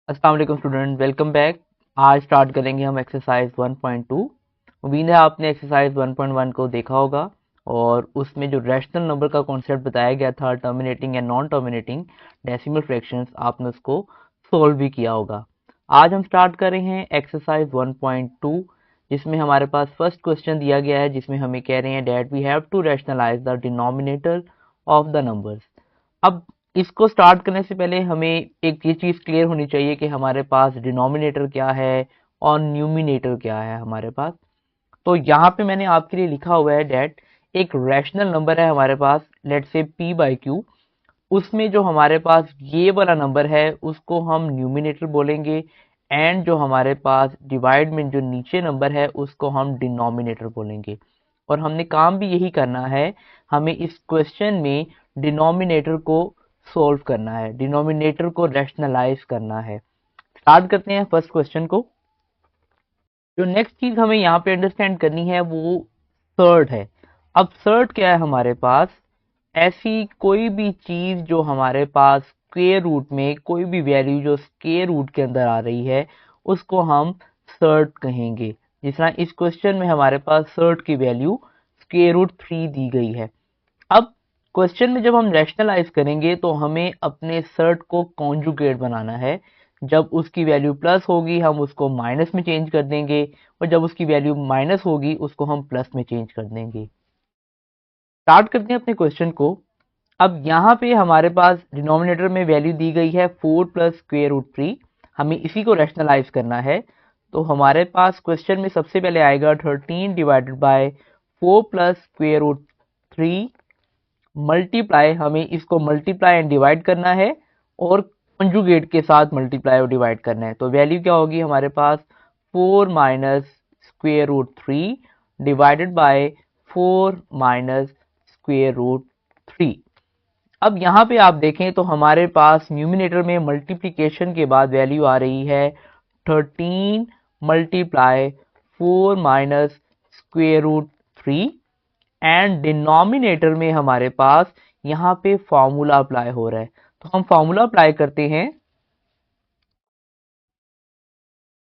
अस्सलाम वालेकुम student, welcome back. आज स्टार्ट करेंगे हम एक्सरसाइज 1.2। उम्मीद है आपने एक्सरसाइज 1.1 को देखा होगा और उसमें जो रैशनल नंबर का कॉन्सेप्ट बताया गया था, terminating and non terminating decimal fractions, आपने उसको सोल्व भी किया होगा। आज हम स्टार्ट कर रहे हैं एक्सरसाइज 1.2, जिसमें हमारे पास फर्स्ट क्वेश्चन दिया गया है, जिसमें हमें कह रहे हैं that we have to rationalise the denominator of the numbers. अब इसको स्टार्ट करने से पहले हमें एक ये चीज़ क्लियर होनी चाहिए कि हमारे पास डिनोमिनेटर क्या है और न्यूमिनेटर क्या है हमारे पास। तो यहाँ पे मैंने आपके लिए लिखा हुआ है डेट एक रैशनल नंबर है हमारे पास, लेट से पी बाई क्यू। उसमें जो हमारे पास ये वाला नंबर है उसको हम न्यूमिनेटर बोलेंगे, एंड जो हमारे पास डिवाइड में जो नीचे नंबर है उसको हम डिनोमिनेटर बोलेंगे। और हमने काम भी यही करना है, हमें इस क्वेश्चन में डिनोमिनेटर को सोल्व करना है, डिनोमिनेटर को रैशनलाइज करना है। स्टार्ट करते हैं फर्स्ट क्वेश्चन को। जो नेक्स्ट चीज हमें यहाँ पे अंडरस्टैंड करनी है वो सर्ड है। अब सर्ड क्या है हमारे पास? ऐसी कोई भी चीज जो हमारे पास स्क्वायर रूट में कोई भी वैल्यू जो स्क्वायर रूट के अंदर आ रही है उसको हम सर्ड कहेंगे। जिस तरह इस क्वेश्चन में हमारे पास सर्ड की वैल्यू स्क्वायर रूट 3 दी गई है। अब क्वेश्चन में जब हम रैशनलाइज करेंगे तो हमें अपने सर्ट को कॉन्जुगेट बनाना है। जब उसकी वैल्यू प्लस होगी हम उसको माइनस में चेंज कर देंगे, और जब उसकी वैल्यू माइनस होगी उसको हम प्लस में चेंज कर देंगे। स्टार्ट करते हैं अपने क्वेश्चन को। अब यहाँ पे हमारे पास डिनोमिनेटर में वैल्यू दी गई है 4 प्लस स्क्वायर रूट 3। हमें इसी को रैशनलाइज करना है। तो हमारे पास क्वेश्चन में सबसे पहले आएगा 13 divided by 4 plus square root 3 multiply, हमें इसको मल्टीप्लाई एंड डिवाइड करना है और कंजुगेट के साथ मल्टीप्लाई और डिवाइड करना है। तो वैल्यू क्या होगी हमारे पास? 4 minus square root 3 divided by 4 minus square root 3। अब यहाँ पे आप देखें तो हमारे पास न्यूमिनेटर में मल्टीप्लिकेशन के बाद वैल्यू आ रही है 13 multiply 4 minus square root 3, and denominator में हमारे पास यहाँ पे फॉर्मूला अप्लाई हो रहा है। तो हम फॉर्मूला अप्लाई करते हैं।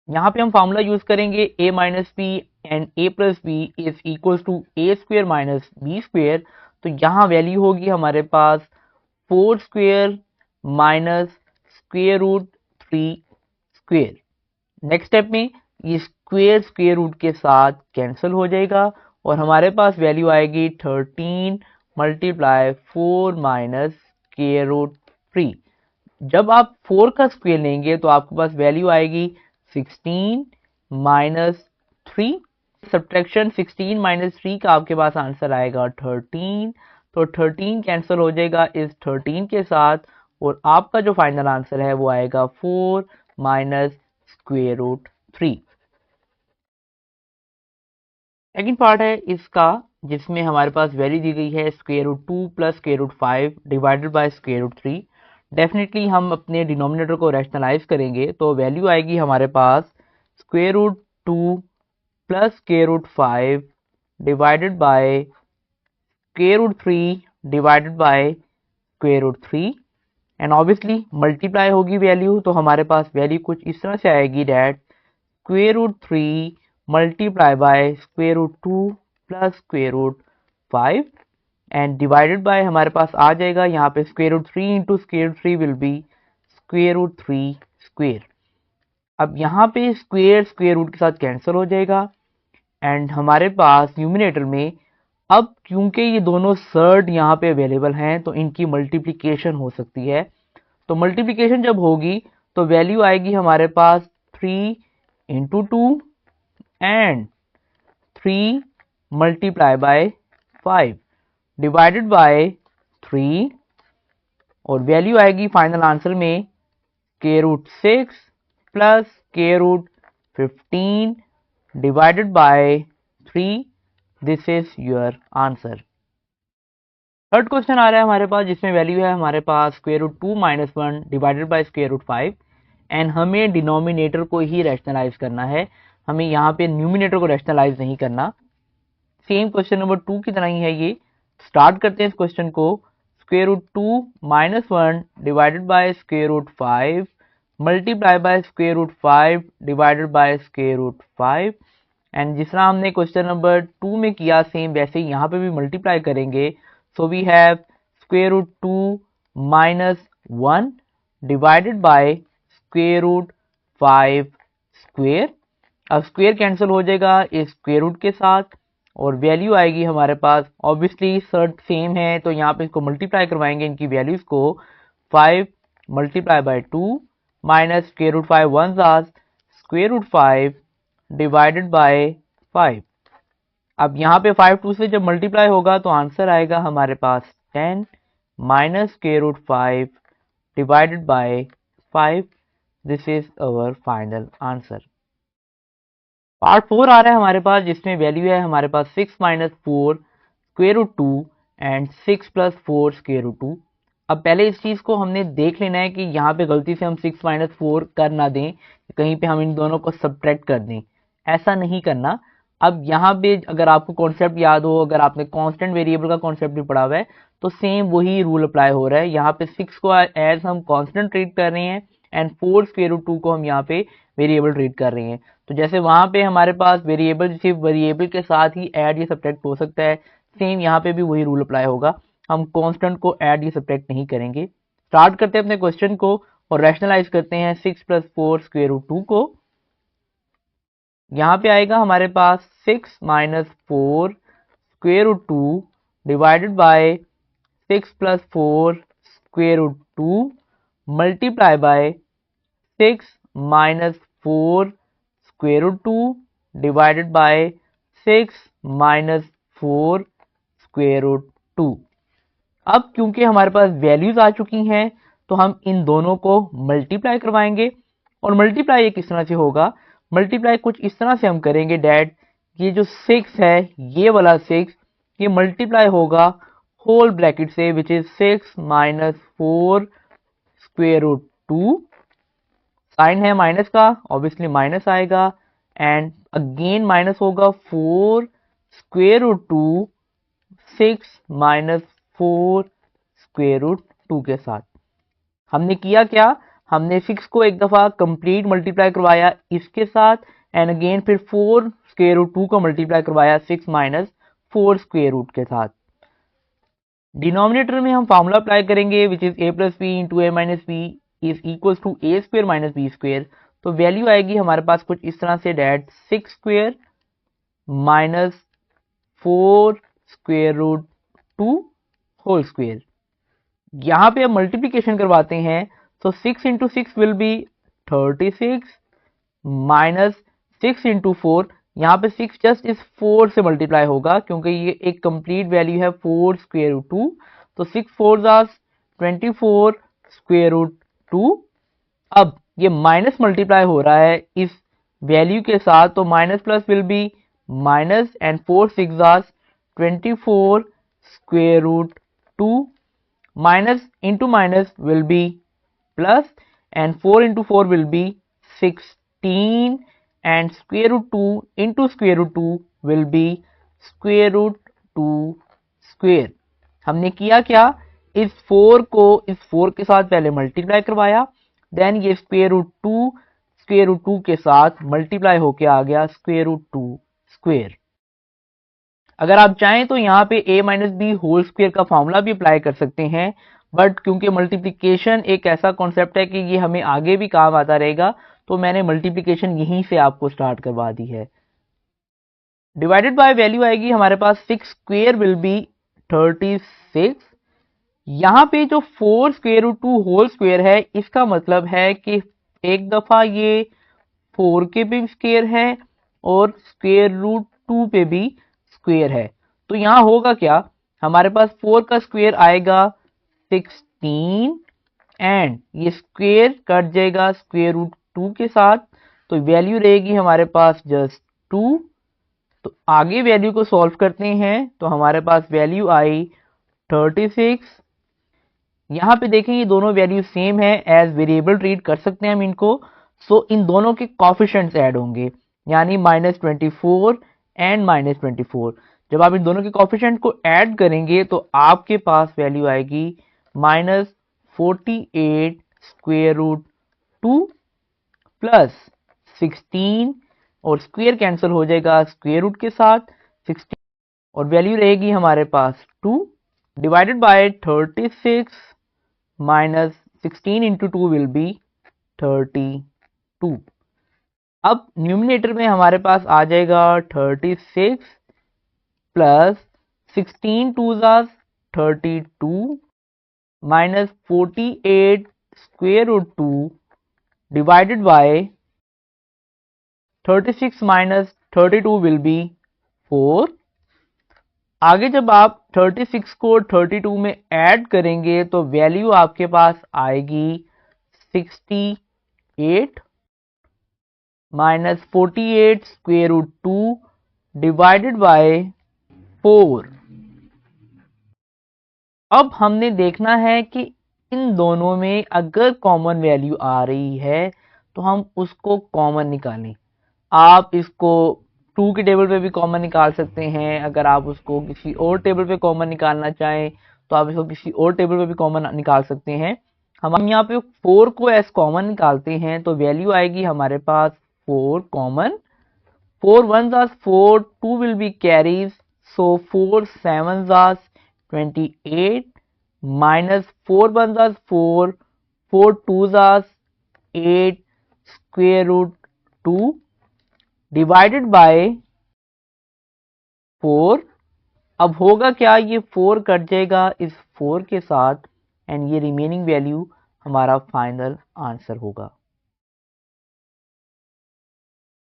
यहाँ पे हम फॉर्मूला यूज करेंगे a minus b and a plus b is equal to a square minus b square. तो यहाँ वैल्यू होगी हमारे पास 4 square minus square root 3 square. Next step में ये स्क्वेयर स्क्वेयर रूट के साथ कैंसिल हो जाएगा और हमारे पास वैल्यू आएगी 13 मल्टीप्लाई 4 माइनस स्क्वेयर रूट 3। जब आप 4 का स्क्वेयर लेंगे तो आपके पास वैल्यू आएगी 16 माइनस 3। सब्ट्रैक्शन 16 माइनस 3 का आपके पास आंसर आएगा 13। तो 13 कैंसिल हो जाएगा इस 13 के साथ, और आपका जो फाइनल आंसर है वो आएगा 4 minus square root 3। Second part है इसका, जिसमें हमारे पास वैल्यू दी गई है square root 2 plus square root 5 divided by square root 3। Definitely हम अपने डिनोमिनेटर को रैशनलाइज करेंगे तो वैल्यू आएगी हमारे पास square root 2 plus square root 5 divided by square root 3 divided by square root 3, and obviously multiply होगी वैल्यू। तो हमारे पास वैल्यू कुछ इस तरह से आएगी that square root 3 multiply by square root 2 plus square root 5, and divided by हमारे पास आ जाएगा यहाँ पे square root 3 into square root 3 will be square root 3 square. अब यहाँ पे स्क्वेयर स्क्वेयर रूट के साथ कैंसिल हो जाएगा, एंड हमारे पास न्यूमिनेटर में अब क्योंकि ये दोनों सर्ड यहाँ पे अवेलेबल हैं तो इनकी मल्टीप्लिकेशन हो सकती है। तो मल्टीप्लिकेशन जब होगी तो वैल्यू आएगी हमारे पास 3 into 2 and 3 multiply by 5 divided by 3, और वैल्यू आएगी फाइनल आंसर में के रूट 6 प्लस के root 15 divided by 3। This is your answer. Third question आ रहा है हमारे पास, जिसमें वैल्यू है हमारे पास square root 2 minus 1 divided by square root 5, and हमें डिनोमिनेटर को ही रैशनलाइज करना है, हमें यहाँ पे न्यूमिनेटर को रैशनलाइज नहीं करना। सेम क्वेश्चन नंबर 2 की तरह ही है ये। स्टार्ट करते हैं इस क्वेश्चन को। Square root 2 minus 1 divided by square root 5 multiply by square root 5 divided by square root 5। And जिस तरह हमने क्वेश्चन नंबर 2 में किया सेम वैसे ही यहाँ पे भी मल्टीप्लाई करेंगे। So we have square root 2 minus 1 divided by square root 5 square. अब स्क्वायर कैंसिल हो जाएगा इस स्क्वायर रूट के साथ और वैल्यू आएगी हमारे पास, ऑब्वियसली सर्ट सेम है तो यहाँ पे इसको मल्टीप्लाई करवाएंगे इनकी वैल्यूज को। 5 multiply by 2 minus square root 5 one ज़ास स्क्वायर रूट 5 डिवाइडेड बाय 5। अब यहाँ पे 5 2 से जब मल्टीप्लाई होगा तो आंसर आएगा हमारे पास 10 minus square root 5 divided by 5। This is our final answer. Part 4 आ रहा है हमारे पास जिसमें वैल्यू है हमारे पास 6 minus 4 square root 2 and 6 plus 4 square root 2। अब पहले इस चीज़ को हमने देख लेना है कि यहाँ पे गलती से हम 6 माइनस 4 कर ना दें, कहीं पे हम इन दोनों को सब्ट्रैक्ट कर दें, ऐसा नहीं करना। अब यहाँ पे अगर आपको कॉन्सेप्ट याद हो, अगर आपने कांस्टेंट वेरिएबल का कॉन्सेप्ट भी पढ़ा हुआ है तो सेम वही रूल अप्लाई हो रहा है। यहाँ पे 6 को एज हम कांस्टेंट ट्रीट कर रहे हैं एंड 4 स्क्वायर रूट 2 को हम यहाँ पे वेरिएबल ट्रीट कर रहे हैं। तो जैसे वहां पे हमारे पास वेरिएबल सिर्फ वेरिएबल के साथ ही ऐड या सब्ट्रैक्ट हो सकता है, सेम यहाँ पे भी वही रूल अप्लाई होगा। हम कांस्टेंट को ऐड या सब्ट्रैक्ट नहीं करेंगे। स्टार्ट करते हैं अपने क्वेश्चन को और रैशनलाइज करते हैं 6 प्लस 4 स्क्वायर रूट 2 को। यहाँ पे आएगा हमारे पास 6 minus 4 square root 2 divided by 6 plus 4 square root 2 multiply by 6 minus 4 square root 2 divided by 6 minus 4 square root 2। अब क्योंकि हमारे पास वैल्यूज आ चुकी हैं तो हम इन दोनों को मल्टीप्लाई करवाएंगे। और मल्टीप्लाई ये किस तरह से होगा, मल्टीप्लाई कुछ इस तरह से हम करेंगे डैड, ये जो 6 है ये वाला 6 ये मल्टीप्लाई होगा होल ब्रैकेट से which is 6 minus 4 square root 2। Sign है माइनस का, ऑब्वियसली माइनस आएगा एंड अगेन माइनस होगा 4 square root 2 6 minus 4 square root 2 के साथ। हमने किया क्या, हमने 6 को एक दफा कंप्लीट मल्टीप्लाई करवाया इसके साथ एंड अगेन फिर 4 स्क्वायर रूट 2 को मल्टीप्लाई करवाया 6 माइनस 4 स्क्वायर रूट के साथ। डिनोमिनेटर में हम फॉर्मूला अप्लाई करेंगे which is a plus B into A minus b is equal to a square minus b square. तो वैल्यू आएगी हमारे पास कुछ इस तरह से that 6 square minus 4 square root 2 होल स्क्वायर। यहाँ पे अब मल्टीप्लीकेशन करवाते हैं तो 6 into 6 will be 36 minus 6 into 4, यहाँ पे 6 जस्ट इस 4 से मल्टीप्लाई होगा क्योंकि ये एक कंप्लीट वैल्यू है 4 स्क्वायर रूट 2। तो 6 4 24 स्क्वायर रूट 2। अब ये माइनस मल्टीप्लाई हो रहा है इस वैल्यू के साथ तो minus plus will be minus and 4 6 24 square root 2 minus into minus will be plus and 4 into 4 will be 16 and square root 2 into square root 2 will be square root 2 square. हमने किया क्या, इस 4 को इस 4 के साथ पहले मल्टीप्लाई करवाया देन ये स्क्वायर रूट 2 के साथ मल्टीप्लाई होके आ गया स्क्वायर रूट 2 स्क्वायर। अगर आप चाहें तो यहाँ पे a minus b whole square का फॉर्मूला भी अप्लाई कर सकते हैं, बट क्योंकि मल्टीप्लिकेशन एक ऐसा कॉन्सेप्ट है कि ये हमें आगे भी काम आता रहेगा तो मैंने मल्टीप्लिकेशन यहीं से आपको स्टार्ट करवा दी है। डिवाइडेड बाय वैल्यू आएगी हमारे पास 6 स्क्वायर विल बी 36। यहाँ पे जो 4 स्क्वायर रूट 2 होल स्क्वायर है इसका मतलब है कि एक दफा ये 4 के भी स्क्वायर है और स्क्वायर रूट 2 पे भी स्क्वायर है। तो यहाँ होगा क्या, हमारे पास 4 का स्क्वायर आएगा 16 एंड ये स्क्वायर कट जाएगा स्क्वायर रूट 2 के साथ तो वैल्यू रहेगी हमारे पास जस्ट 2। तो आगे वैल्यू को सॉल्व करते हैं तो हमारे पास वैल्यू आई 36। यहाँ पे देखें ये दोनों वैल्यू सेम है, एज वेरिएबल ट्रीट कर सकते हैं हम इनको। सो इन दोनों के कोफिशिएंट्स ऐड होंगे यानी -24 एंड -24। जब आप इन दोनों के कोफिशिएंट को ऐड करेंगे तो आपके पास वैल्यू आएगी -48 स्क्वायर रूट 2 प्लस 16 और स्क्वायर कैंसिल हो जाएगा स्क्वायर रूट के साथ 16 और वैल्यू रहेगी हमारे पास 2 divided by 36 minus 16 into 2 will B 32। अब न्यूमिनेटर में हमारे पास आ जाएगा 36 प्लस 16 टू ज़ा 32 minus 48 square root 2 divided by 36 minus 32 will be 4। आगे जब आप 36 को 32 में ऐड करेंगे तो वैल्यू आपके पास आएगी 68 minus 48 square root 2 divided by 4। अब हमने देखना है कि इन दोनों में अगर कॉमन वैल्यू आ रही है तो हम उसको कॉमन निकालें। आप इसको 2 के टेबल पे भी कॉमन निकाल सकते हैं। अगर आप उसको किसी और टेबल पे कॉमन निकालना चाहें तो आप इसको किसी और टेबल पे भी कॉमन निकाल सकते हैं। हम यहाँ पे 4 को एज कॉमन निकालते हैं तो वैल्यू आएगी हमारे पास 4 कॉमन। 4 1 ज़ा 4 2 विल बी कैरीज सो 4 7 ज़ा 28 माइनस 4 1 ज़ा 4 4 2 ज़ा 8 स्क्वायर रूट 2 डिवाइडेड बाय 4। अब होगा क्या, ये 4 कट जाएगा इस 4 के साथ एंड ये रिमेनिंग वैल्यू हमारा फाइनल आंसर होगा।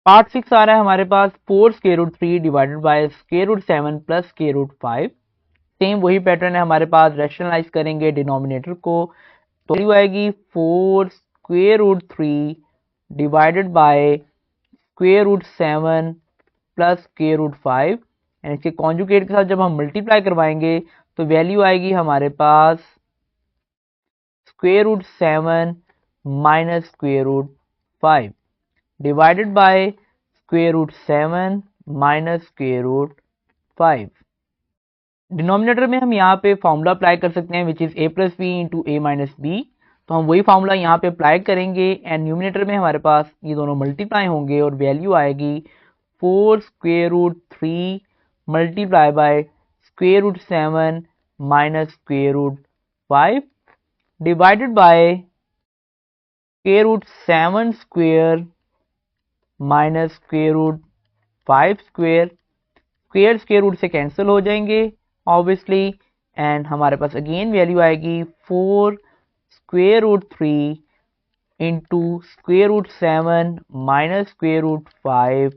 पार्ट 6 आ रहा है हमारे पास 4 square root 3 divided by square root 7 plus square root 5। Same वही पैटर्न है हमारे पास। रैशनलाइज करेंगे डिनोमिनेटर को तो वैल्यू आएगी 4 square root 3 divided by square root 7 plus square root 5 and इसके कॉन्जुगेट के साथ जब हम मल्टीप्लाई करवाएंगे तो वैल्यू आएगी हमारे पास square root 7 minus square root 5 divided by square root 7 minus square root 5। Denominator में हम यहाँ पे फॉर्मूला अप्लाई कर सकते हैं which is a plus B into A minus B. तो हम वही फॉर्मूला यहाँ पे अप्लाई करेंगे एंड न्यूमिनेटर में हमारे पास ये दोनों मल्टीप्लाई होंगे और वैल्यू आएगी 4 square root 3 multiply by square root 7 minus square root 5 divided by square root 7 square minus square root 5 square. Square square root से कैंसिल हो जाएंगे ऑब्वियसली एंड हमारे पास अगेन वैल्यू आएगी 4 square root 3 into square root 7 minus square root 5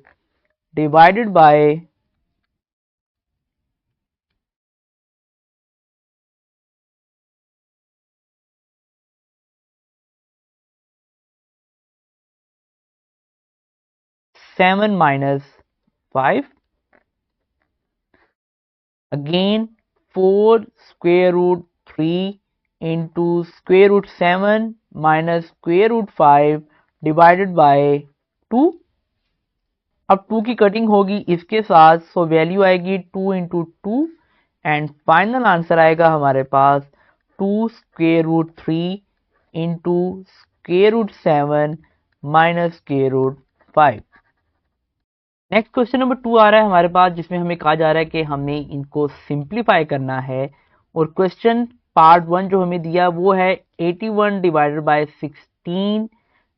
divided by seven minus 5। Again 4 square root 3 into square root 7 minus square root 5 divided by 2। अब 2 की cutting होगी इसके साथ सो वैल्यू आएगी 2 इंटू 2 एंड फाइनल आंसर आएगा हमारे पास 2 square root 3 into square root 7 minus square root 5। Next question number 2 आ रहा है हमारे पास जिसमें हमें कहा जा रहा है कि हमें इनको सिंप्लीफाई करना है और क्वेश्चन पार्ट 1 जो हमें दिया वो है 81 डिवाइडेड बाय 16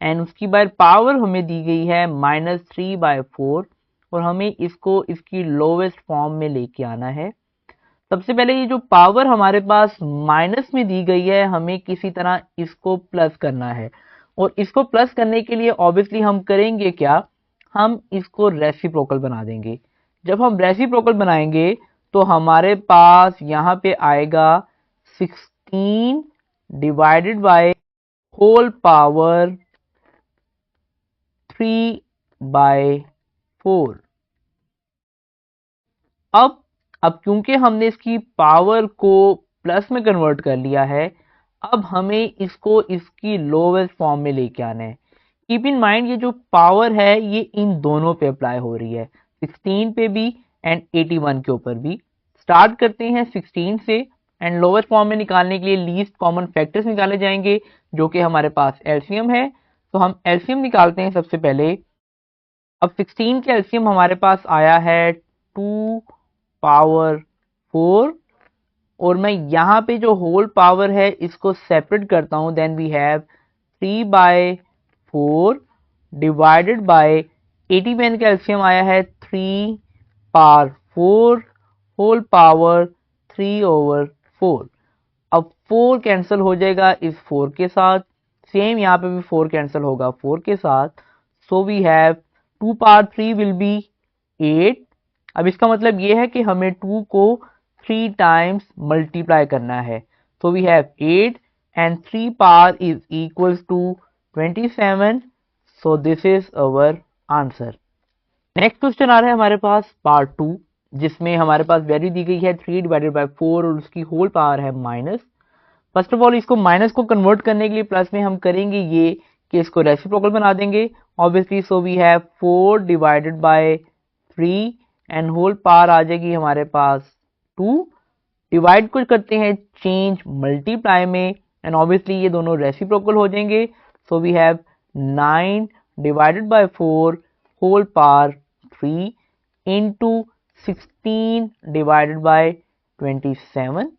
एंड उसकी बाय पावर हमें दी गई है -3/4 और हमें इसको इसकी लोवेस्ट फॉर्म में लेके आना है। सबसे पहले ये जो पावर हमारे पास माइनस में दी गई है हमें किसी तरह इसको प्लस करना है और इसको प्लस करने के लिए ऑब्वियसली हम करेंगे क्या, हम इसको रेसिप्रोकल बना देंगे। जब हम रेसिप्रोकल बनाएंगे तो हमारे पास यहाँ पे आएगा 16 डिवाइडेड बाय होल पावर 3/4। अब क्योंकि हमने इसकी पावर को प्लस में कन्वर्ट कर लिया है अब हमें इसको इसकी लोवेस्ट फॉर्म में लेके आना है। कीप इन माइंड ये जो पावर है ये इन दोनों पे अप्लाई हो रही है, 16 पे भी एंड 81 के ऊपर भी। स्टार्ट करते हैं 16 से एंड लोवेस्ट फॉर्म में निकालने के लिए लीस्ट कॉमन फैक्टर्स निकाले जाएंगे जो कि हमारे पास एलसीएम है। तो हम एलसीएम निकालते हैं सबसे पहले। अब 16 का एलसीएम हमारे पास आया है 2 पावर 4, और मैं यहाँ पे जो होल पावर है इसको सेपरेट करता हूँ। Then we have 3/4 divided by 80 का एलसीएम आया है 3 पावर 4 होल पावर 3/4। अब 4 कैंसिल हो जाएगा इस 4 के साथ, सेम यहाँ पे भी 4 कैंसिल होगा 4 के साथ। So we have 2 power 3 will be 8। अब इसका मतलब ये है कि हमें 2 को 3 टाइम्स मल्टीप्लाई करना है। So we have 8 and 3 power is equals to 27। So this is our answer. Next question आ रहा है हमारे पास पार्ट 2, जिसमें हमारे पास वैल्यू दी गई है 3 डिवाइडेड बाय 4 और उसकी होल पावर है माइनस। फर्स्ट ऑफ ऑल इसको माइनस को कन्वर्ट करने के लिए प्लस में हम करेंगे ये कि इसको रेसिप्रोकल बना देंगे obviously. So we have 4 divided by 3 and whole power आ जाएगी हमारे पास 2। डिवाइड को करते हैं चेंज मल्टीप्लाई में एंड ऑब्वियसली ये दोनों रेसिप्रोकल हो जाएंगे। So we have 9 divided by 4 whole power 3 into 16 divided by 27।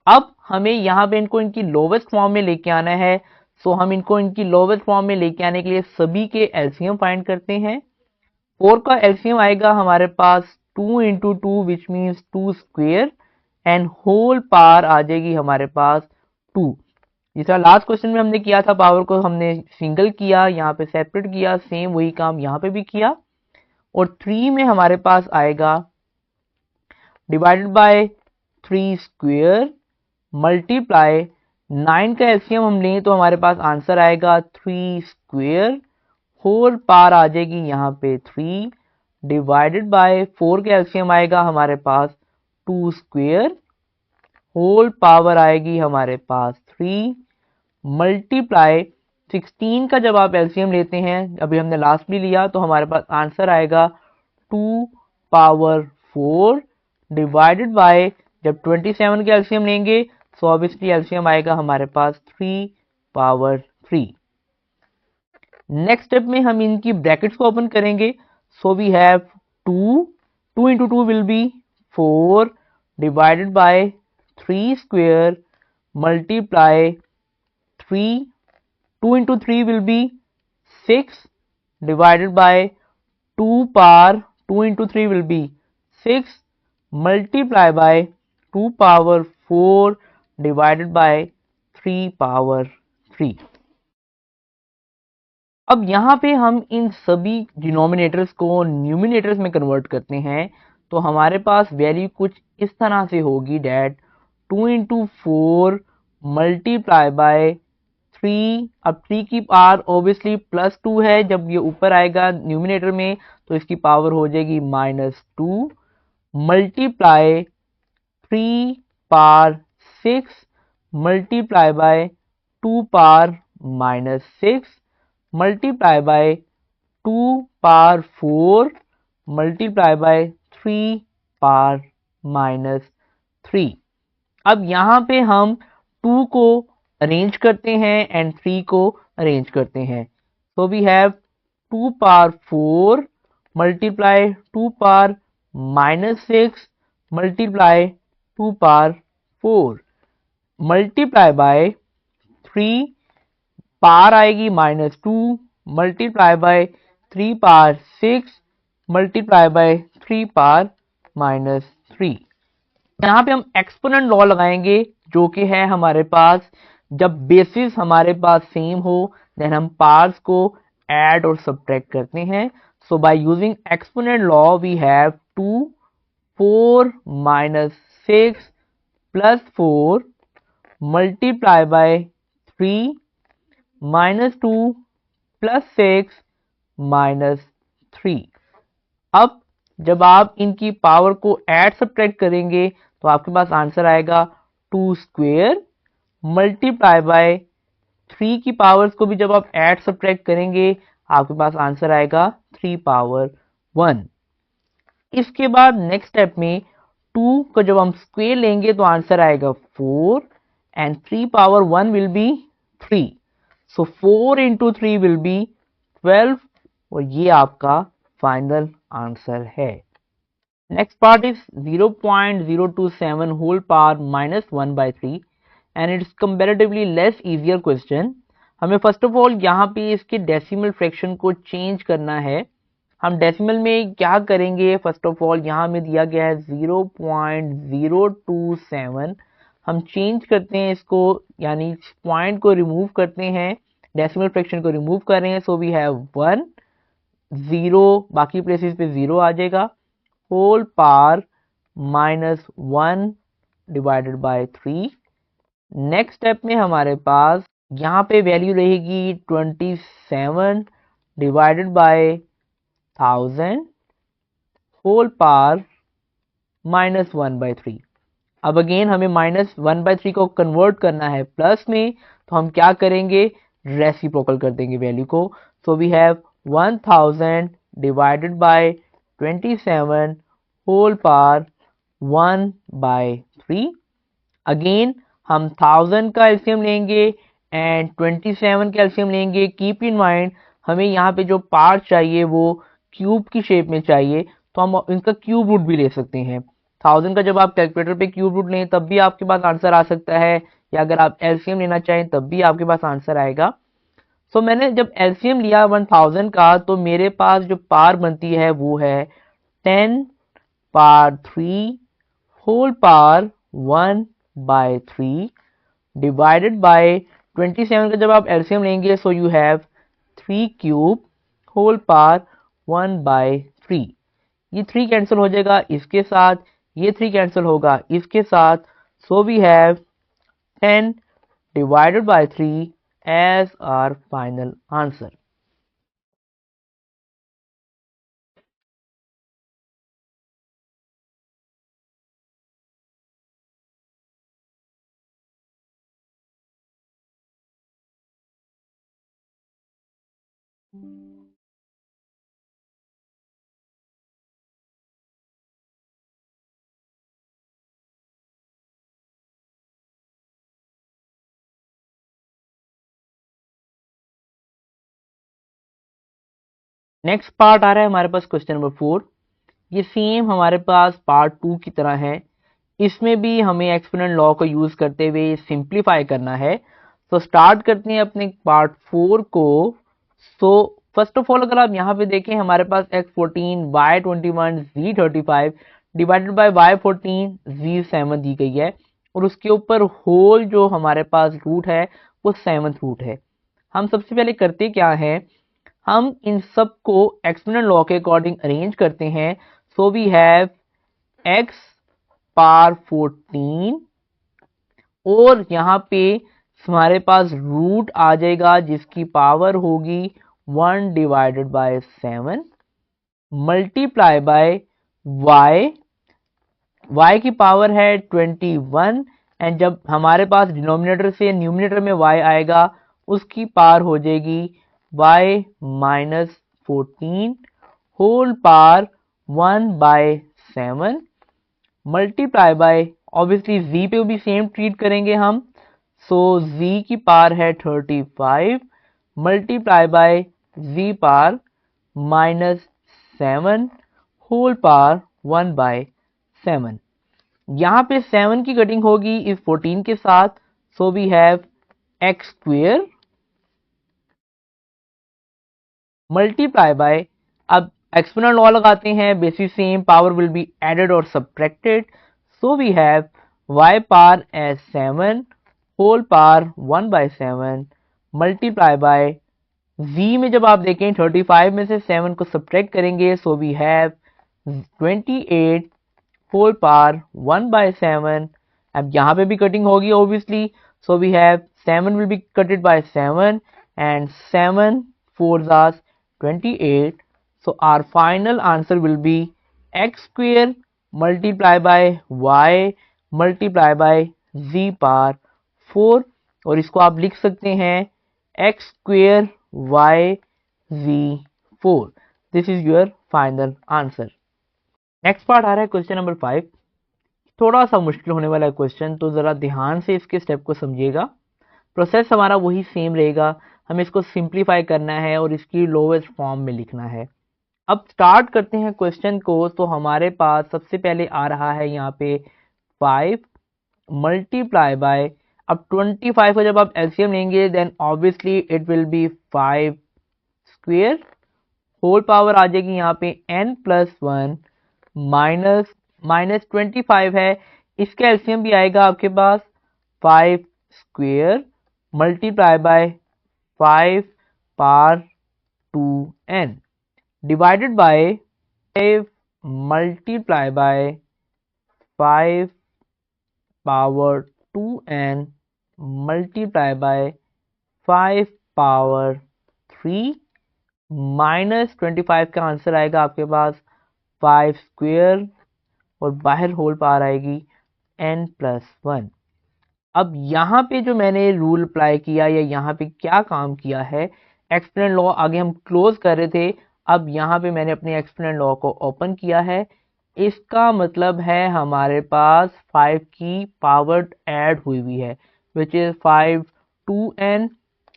अब हमें यहाँ पे इनको इनकी लोवेस्ट फॉर्म में लेके आना है। सो हम इनको इनकी लोवेस्ट फॉर्म में लेके आने के लिए सभी के एलसीएम फाइंड करते हैं। 4 का एलसीएम आएगा हमारे पास 2 into 2 which means 2 square and whole power आ जाएगी हमारे पास 2। जिस तरह लास्ट क्वेश्चन में हमने किया था, पावर को हमने सिंगल किया, यहाँ पे सेपरेट किया, सेम वही काम यहाँ पे भी किया। और 3 में हमारे पास आएगा डिवाइडेड बाय 3 स्क्वेयर मल्टीप्लाई 9 का एलसीएम हम लें तो हमारे पास आंसर आएगा 3 स्क्वेयर होल पावर आ जाएगी यहाँ पे 3 डिवाइडेड बाय 4 का एलसीएम आएगा हमारे पास 2 स्क्वेयर होल पावर आएगी हमारे पास 3 मल्टीप्लाई 16 का जब आप एलसीएम लेते हैं, अभी हमने लास्ट भी लिया, तो हमारे पास आंसर आएगा 2 पावर 4 डिवाइडेड बाय जब 27 के एलसीएम लेंगे सो ऑब्वियसली एलसीएम आएगा हमारे पास 3 पावर 3। नेक्स्ट स्टेप में हम इनकी ब्रैकेट्स को ओपन करेंगे। So we have 2 into 2 will be 4 divided by 3 square multiply 3 2 into 3 will be 6 divided by 2 power 2 into 3 will be 6 multiply by 2 power 4 divided by 3 power 3। अब यहाँ पे हम इन सभी डिनोमिनेटर्स को न्यूमिनेटर्स में कन्वर्ट करते हैं, तो हमारे पास वैल्यू कुछ इस तरह से होगी डैट 2 into 4 मल्टीप्लाई बाय 3। अब 3 की पावर ऑब्वियसली +2 है, जब ये ऊपर आएगा न्यूमिनेटर में तो इसकी पावर हो जाएगी -2 multiply 3 power 6 multiply by 2 power -6 multiply by 2 power 4 multiply by 3 power -3। अब यहाँ पे हम 2 को अरेंज करते हैं एंड 3 को अरेंज करते हैं। So we have 2 power 4 multiply 2 power -6 multiply 2 power 4 multiply by 3 power आएगी -2 multiply by 3 power 6 multiply by 3 power -3। यहाँ पे हम एक्सपोनेंट लॉ लगाएंगे जो कि है हमारे पास जब बेसिस हमारे पास सेम हो देन हम पार्ट्स को ऐड और सब्ट्रैक्ट करते हैं। So by using exponent law we have 2 4 -6 +4 multiply by 3 -2 +6 -3। अब जब आप इनकी पावर को ऐड सब्ट्रैक्ट करेंगे तो आपके पास आंसर आएगा 2 स्क्वेयर मल्टीप्लाई बाय 3 की पावर्स को भी जब आप ऐड सब्ट्रैक्ट करेंगे आपके पास आंसर आएगा 3 पावर 1। इसके बाद नेक्स्ट स्टेप में 2 को जब हम स्क्वेयर लेंगे तो आंसर आएगा 4 and 3 power 1 will be 3। So 4 into 3 will be 12 और ये आपका फाइनल आंसर है। Next part is 0.027 whole power -1/3 and it's comparatively less easier question. हमें फर्स्ट ऑफ ऑल यहाँ पे इसके डेसिमल फ्रैक्शन को चेंज करना है। हम डेसिमल में क्या करेंगे, फर्स्ट ऑफ ऑल यहाँ में दिया गया है 0.027, हम चेंज करते हैं इसको, यानी पॉइंट को रिमूव करते हैं, डेसिमल फ्रैक्शन को रिमूव कर रहे हैं। सो वी हैव 1 0, बाकी प्लेसेस पे 0 आ जाएगा, whole power -1 divided by 3। Next step में हमारे पास यहाँ पे वैल्यू रहेगी 27 डिवाइडेड बाय 1000 होल पावर -1/3। अब अगेन हमें -1/3 को कन्वर्ट करना है प्लस में, तो हम क्या करेंगे, रेसिप्रोकल कर देंगे वैल्यू को। So we have 1000 divided by 27 whole power 1/3। Again हम 1000 का एलसीएम लेंगे एंड 27 का एलसीएम लेंगे। कीप इन माइंड हमें यहाँ पे जो पार्ट चाहिए वो क्यूब की शेप में चाहिए, तो हम इनका क्यूब रूट भी ले सकते हैं। 1000 का जब आप कैलकुलेटर पे क्यूब रूट लें तब भी आपके पास आंसर आ सकता है, या अगर आप एलसीएम लेना चाहें तब भी आपके पास आंसर आएगा। सो मैंने जब एलसीएम लिया 1000 का, तो मेरे पास जो पावर बनती है वो है 10 power 3 whole power 1/3 divided by 27 का जब आप एलसीएम लेंगे, so you have 3 cube whole power 1/3। ये 3 कैंसिल हो जाएगा इसके साथ, ये 3 कैंसिल होगा इसके साथ। So we have 10 divided by 3 as our final answer. Next part आ रहा है हमारे पास क्वेश्चन नंबर 4। ये सेम हमारे पास पार्ट 2 की तरह है, इसमें भी हमें एक्सपोनेंट लॉ को यूज करते हुए सिंप्लीफाई करना है। तो स्टार्ट करते हैं अपने पार्ट 4 को। सो फर्स्ट ऑफ ऑल अगर आप यहाँ पे देखें, हमारे पास x14 y21 z35 divided by y14 z7 दी गई है, और उसके ऊपर होल जो हमारे पास रूट है वो 7th रूट है। हम सबसे पहले करते क्या है, हम इन सब को एक्सपोनेंट लॉ के अकॉर्डिंग अरेंज करते हैं। So we have x power 14 और यहाँ पे हमारे पास रूट आ जाएगा जिसकी पावर होगी 1 divided by 7 multiply by y की पावर है 21, एंड जब हमारे पास डिनोमिनेटर से न्यूमिनेटर में y आएगा उसकी पावर हो जाएगी y -14 whole power 1/7 multiply by, obviously z पे भी सेम ट्रीट करेंगे हम। सो z की पावर है 35 multiply by z power -7 whole power 1/7। यहाँ पे 7 की कटिंग होगी इस 14 के साथ। So we have x square multiply by, अब एक्सपोनेंट लॉ लगाते हैं, bases same, power will be added और subtracted. So we have y power as 7 whole power 1/7 multiply by z में जब आप देखें 35 में से 7 को सब्ट्रैक्ट करेंगे, so we have 28 whole power 1/7। अब यहाँ पे भी कटिंग होगी obviously, so we have 7 will be cutted by 7 and 7 4s are 28. So our final answer will be x square multiply by y multiply by z power 4, और इसको आप लिख सकते हैं x square y z 4। This is your final answer. Next part आ रहा है question number 5। थोड़ा सा मुश्किल होने वाला है क्वेश्चन, तो ज़रा ध्यान से इसके स्टेप को समझिएगा। प्रोसेस हमारा वही सेम रहेगा। हमें इसको सिंप्लीफाई करना है और इसकी लोवेस्ट फॉर्म में लिखना है। अब स्टार्ट करते हैं क्वेश्चन को। तो हमारे पास सबसे पहले आ रहा है यहाँ पे 5 मल्टीप्लाई बाय, अब 25 का जब आप एलसीएम लेंगे then obviously it will be 5 square, whole power आ जाएगी यहाँ पे n+1 माइनस माइनस 25 है, इसका एलसीएम भी आएगा आपके पास 5 square multiply by 5 power 2n divided by 5 multiply by 5 power 2n multiply by 5 power 3 minus 25 का आंसर आएगा आपके पास 5 स्क्वेयर और बाहर होल पावर आएगी n+1। अब यहाँ पे जो मैंने रूल अप्लाई किया या यहाँ पे क्या काम किया है, एक्सपोनेंट लॉ आगे हम क्लोज कर रहे थे, अब यहाँ पे मैंने अपने एक्सपोनेंट लॉ को ओपन किया है। इसका मतलब है हमारे पास 5 की पावर ऐड हुई हुई है which is 5 2n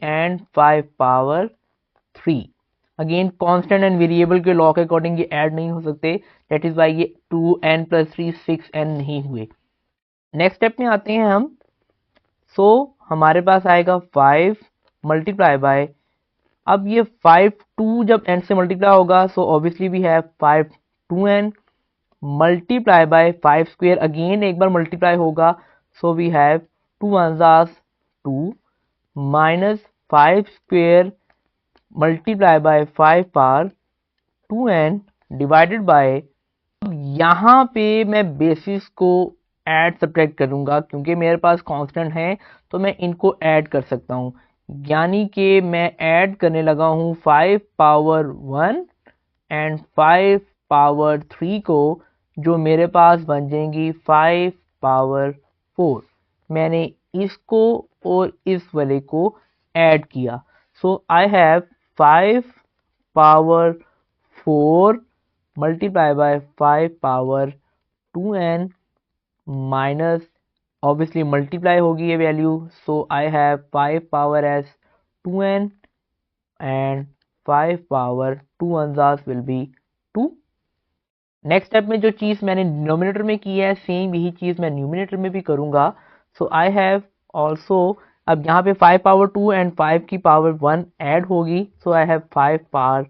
and 5 power 3। Again constant and variable के लॉ के अकॉर्डिंग ये ऐड नहीं हो सकते, दैट इज वाई ये 2n+3 6n नहीं हुए। नेक्स्ट स्टेप में आते हैं हम। सो हमारे पास आएगा 5 मल्टीप्लाई बाय, अब ये 5 2 जब n से मल्टीप्लाई होगा so obviously we have 5 2n multiply by 5 square, again एक बार मल्टीप्लाई होगा so we have 2 1 2 minus 5 square multiply by 5 power 2n divided by, यहाँ पे मैं बेसिस को ऐड सब्ट्रैक्ट करूंगा क्योंकि मेरे पास कांस्टेंट है तो मैं इनको ऐड कर सकता हूँ, यानी कि मैं ऐड करने लगा हूँ 5 पावर 1 एंड 5 पावर 3 को, जो मेरे पास बन जाएंगी 5 पावर 4। मैंने इसको और इस वाले को ऐड किया, so I have 5 power 4 multiply by 5 power 2n minus obviously multiply होगी ये value, so I have 5 power S 2n and 5 power 2 1 will be 2। Next step में जो चीज़ मैंने डिनोमिनेटर में की है सेम यही चीज़ मैं न्यूमिनेटर में भी करूंगा। सो आई हैव ऑल्सो, अब यहाँ पे 5 पावर 2 एंड 5 की पावर 1 ऐड होगी, so I have 5 power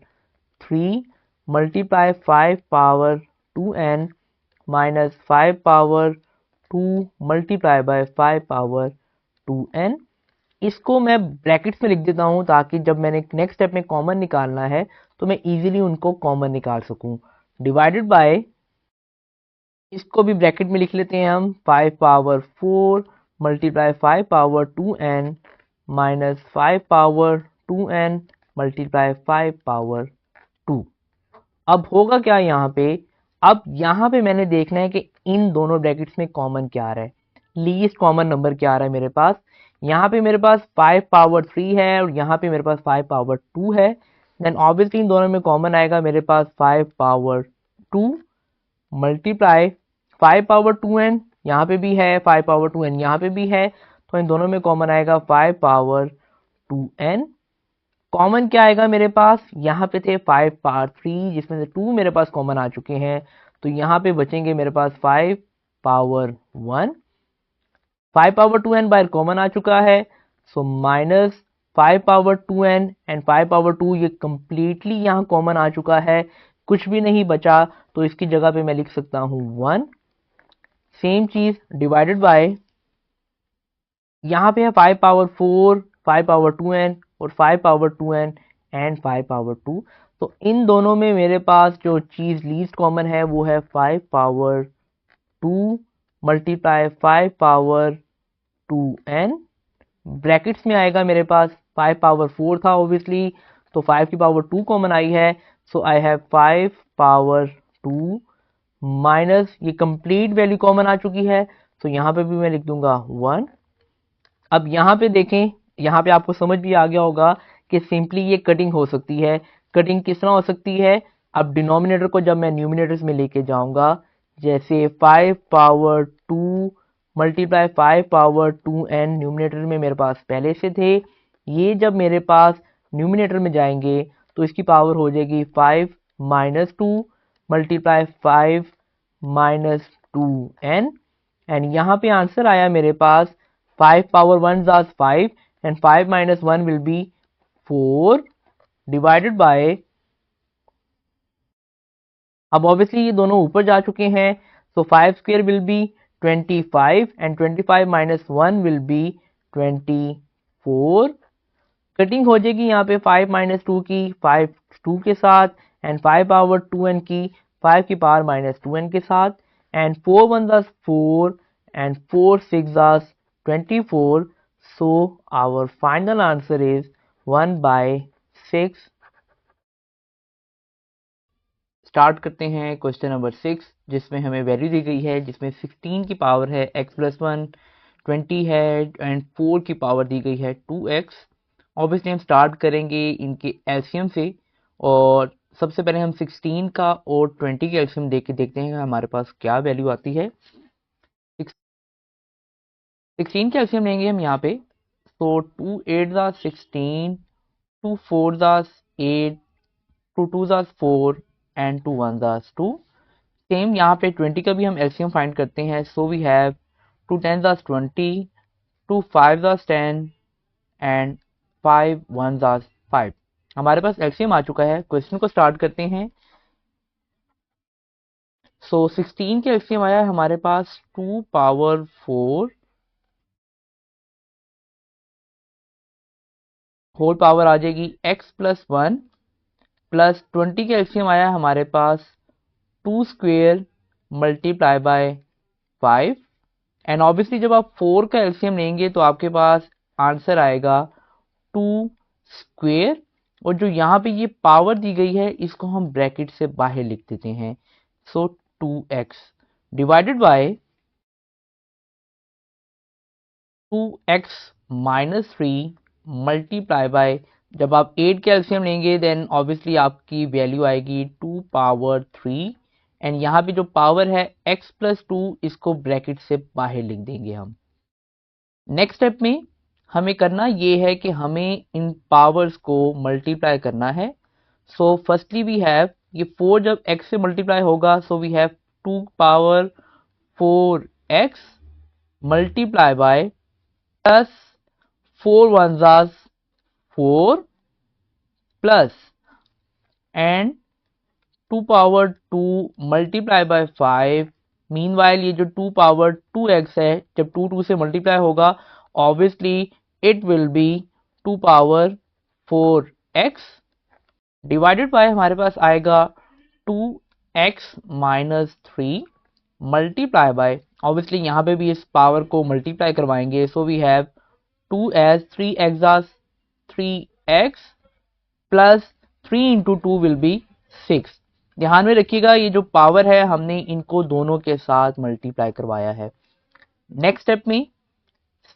3 multiply 5 power 2n minus 5 power 2 multiply by 5 power 2n। इसको मैं ब्रैकेट्स में लिख देता हूँ ताकि जब मैंने नेक्स्ट स्टेप में कॉमन निकालना है तो मैं इजीली उनको कॉमन निकाल सकूँ, डिवाइडेड बाय, इसको भी ब्रैकेट में लिख लेते हैं हम 5 power 4 multiply 5 power 2n minus 5 power 2n multiply 5 power 2। अब होगा क्या यहाँ पे, अब यहाँ पे मैंने देखना है कि इन दोनों ब्रैकेट्स में कॉमन क्या आ रहा है, लीस्ट कॉमन नंबर क्या आ रहा है मेरे पास। यहाँ पे मेरे पास 5 पावर 3 है और यहाँ पे मेरे पास 5 पावर 2 है, देन ऑब्वियसली इन दोनों में कॉमन आएगा मेरे पास 5 पावर 2 मल्टीप्लाई 5 पावर 2n, यहाँ पे भी है 5 पावर 2n यहाँ पे भी है, तो इन दोनों में कॉमन आएगा 5 पावर 2n। कॉमन क्या आएगा मेरे पास, यहाँ पे थे 5 पावर 3 जिसमें से 2 मेरे पास कॉमन आ चुके हैं, तो यहाँ पे बचेंगे मेरे पास 5 पावर 1, 5 पावर 2n बाहर कॉमन आ चुका है, so minus 5 power 2n and 5 power 2 ये कंप्लीटली यहाँ कॉमन आ चुका है, कुछ भी नहीं बचा, तो इसकी जगह पे मैं लिख सकता हूँ 1। सेम चीज डिवाइडेड बाय, यहाँ पे है 5 पावर 4 5 पावर 2n और 5 पावर 2n एंड 5 पावर 2, तो इन दोनों में मेरे पास जो चीज़ लीस्ट कॉमन है वो है 5 power 2 multiply 5 power 2n, brackets में आएगा मेरे पास 5 पावर 4 था ऑब्वियसली, तो 5 की पावर 2 कॉमन आई है, सो आई हैव 5 पावर 2 माइनस ये कंप्लीट वैल्यू कॉमन आ चुकी है, तो यहाँ पे भी मैं लिख दूंगा 1। अब यहाँ पे देखें, यहाँ पे आपको समझ भी आ गया होगा कि सिंपली ये कटिंग हो सकती है। कटिंग किस तरह हो सकती है, अब डिनोमिनेटर को जब मैं न्यूमिनेटर्स में लेके जाऊंगा, जैसे 5 power 2 multiply 5 power 2n numerator में मेरे पास पहले से थे, ये जब मेरे पास न्यूमिनेटर में जाएंगे तो इसकी पावर हो जाएगी 5 minus 2 multiply 5 minus 2n, and यहाँ पे आंसर आया मेरे पास 5 पावर 1 ज़ास 5 and 5 minus 1 will be 4 divided bye, अब ऑब्वियसली ये दोनों ऊपर जा चुके हैं, सो 5 square will be 25 and 25 minus 1 will B 24। Cutting हो जाएगी यहाँ पे 5 माइनस 2 की 5 2 के साथ, एंड 5 पावर 2n की 5 की पावर माइनस 2n के साथ, एंड 4 1 ज़ास 4 एंड 4 6 ज़ास 24, so our final answer is 1/6। Start करते हैं क्वेश्चन नंबर 6, जिसमें हमें वैल्यू दी गई है, जिसमें 16 की पावर है x प्लस 1, 20 है एंड 4 की पावर दी गई है 2x। ऑब्वियसली हम स्टार्ट करेंगे इनके एलसीएम से, और सबसे पहले हम 16 का और 20 के एलसीएम देख के देखते हैं हमारे पास क्या वैल्यू आती है। 16 के एलसीएम लेंगे हम यहाँ पे, तो 2 8 ज़ा 16, 2 4 ज़ा 8, 2 2 ज़ा 4 एंड 2 1 ज़ा 2। सेम यहाँ पे 20 का भी हम एलसीएम फाइंड करते हैं, सो वी हैव 2 10 ज़ा 20, 2 5 ज़ा 10 एंड 5 1 ज़ा 5। हमारे पास एलसीएम आ चुका है। क्वेश्चन को स्टार्ट करते हैं। सो 16 के एलसीएम आया है हमारे पास 2 पावर 4 होल पावर आ जाएगी x प्लस 1 प्लस 20 के एलसीएम आया है हमारे पास 2 square multiply by 5, and obviously जब आप 4 का एलसीएम लेंगे तो आपके पास आंसर आएगा 2 स्क्वेयर, और जो यहाँ पे ये पावर दी गई है इसको हम ब्रैकेट से बाहर लिख देते हैं, सो 2x divided by 2x minus 3 multiply by, जब आप 8 के एलसीएम लेंगे देन ऑब्वियसली आपकी वैल्यू आएगी 2 पावर 3, एंड यहाँ पे जो पावर है x प्लस 2 इसको ब्रैकेट से बाहर लिख देंगे हम। नेक्स्ट स्टेप में हमें करना ये है कि हमें इन पावर्स को मल्टीप्लाई करना है। सो फर्स्टली वी हैव, ये 4 जब x से मल्टीप्लाई होगा so we have 2 power 4x multiply by plus 4 1 ज़ा 4 plus and 2 power 2 multiply by 5। Meanwhile ये जो 2 पावर 2x है जब 2 2 से मल्टीप्लाई होगा obviously it will be 2 power 4x divided by हमारे पास आएगा 2x minus 3 multiply by, obviously यहाँ पे भी इस पावर को मल्टीप्लाई करवाएंगे, so we have 2 as 3x 3x plus 3 into 2 will be 6। ध्यान में रखिएगा ये जो पावर है हमने इनको दोनों के साथ मल्टीप्लाई करवाया है। नेक्स्ट स्टेप में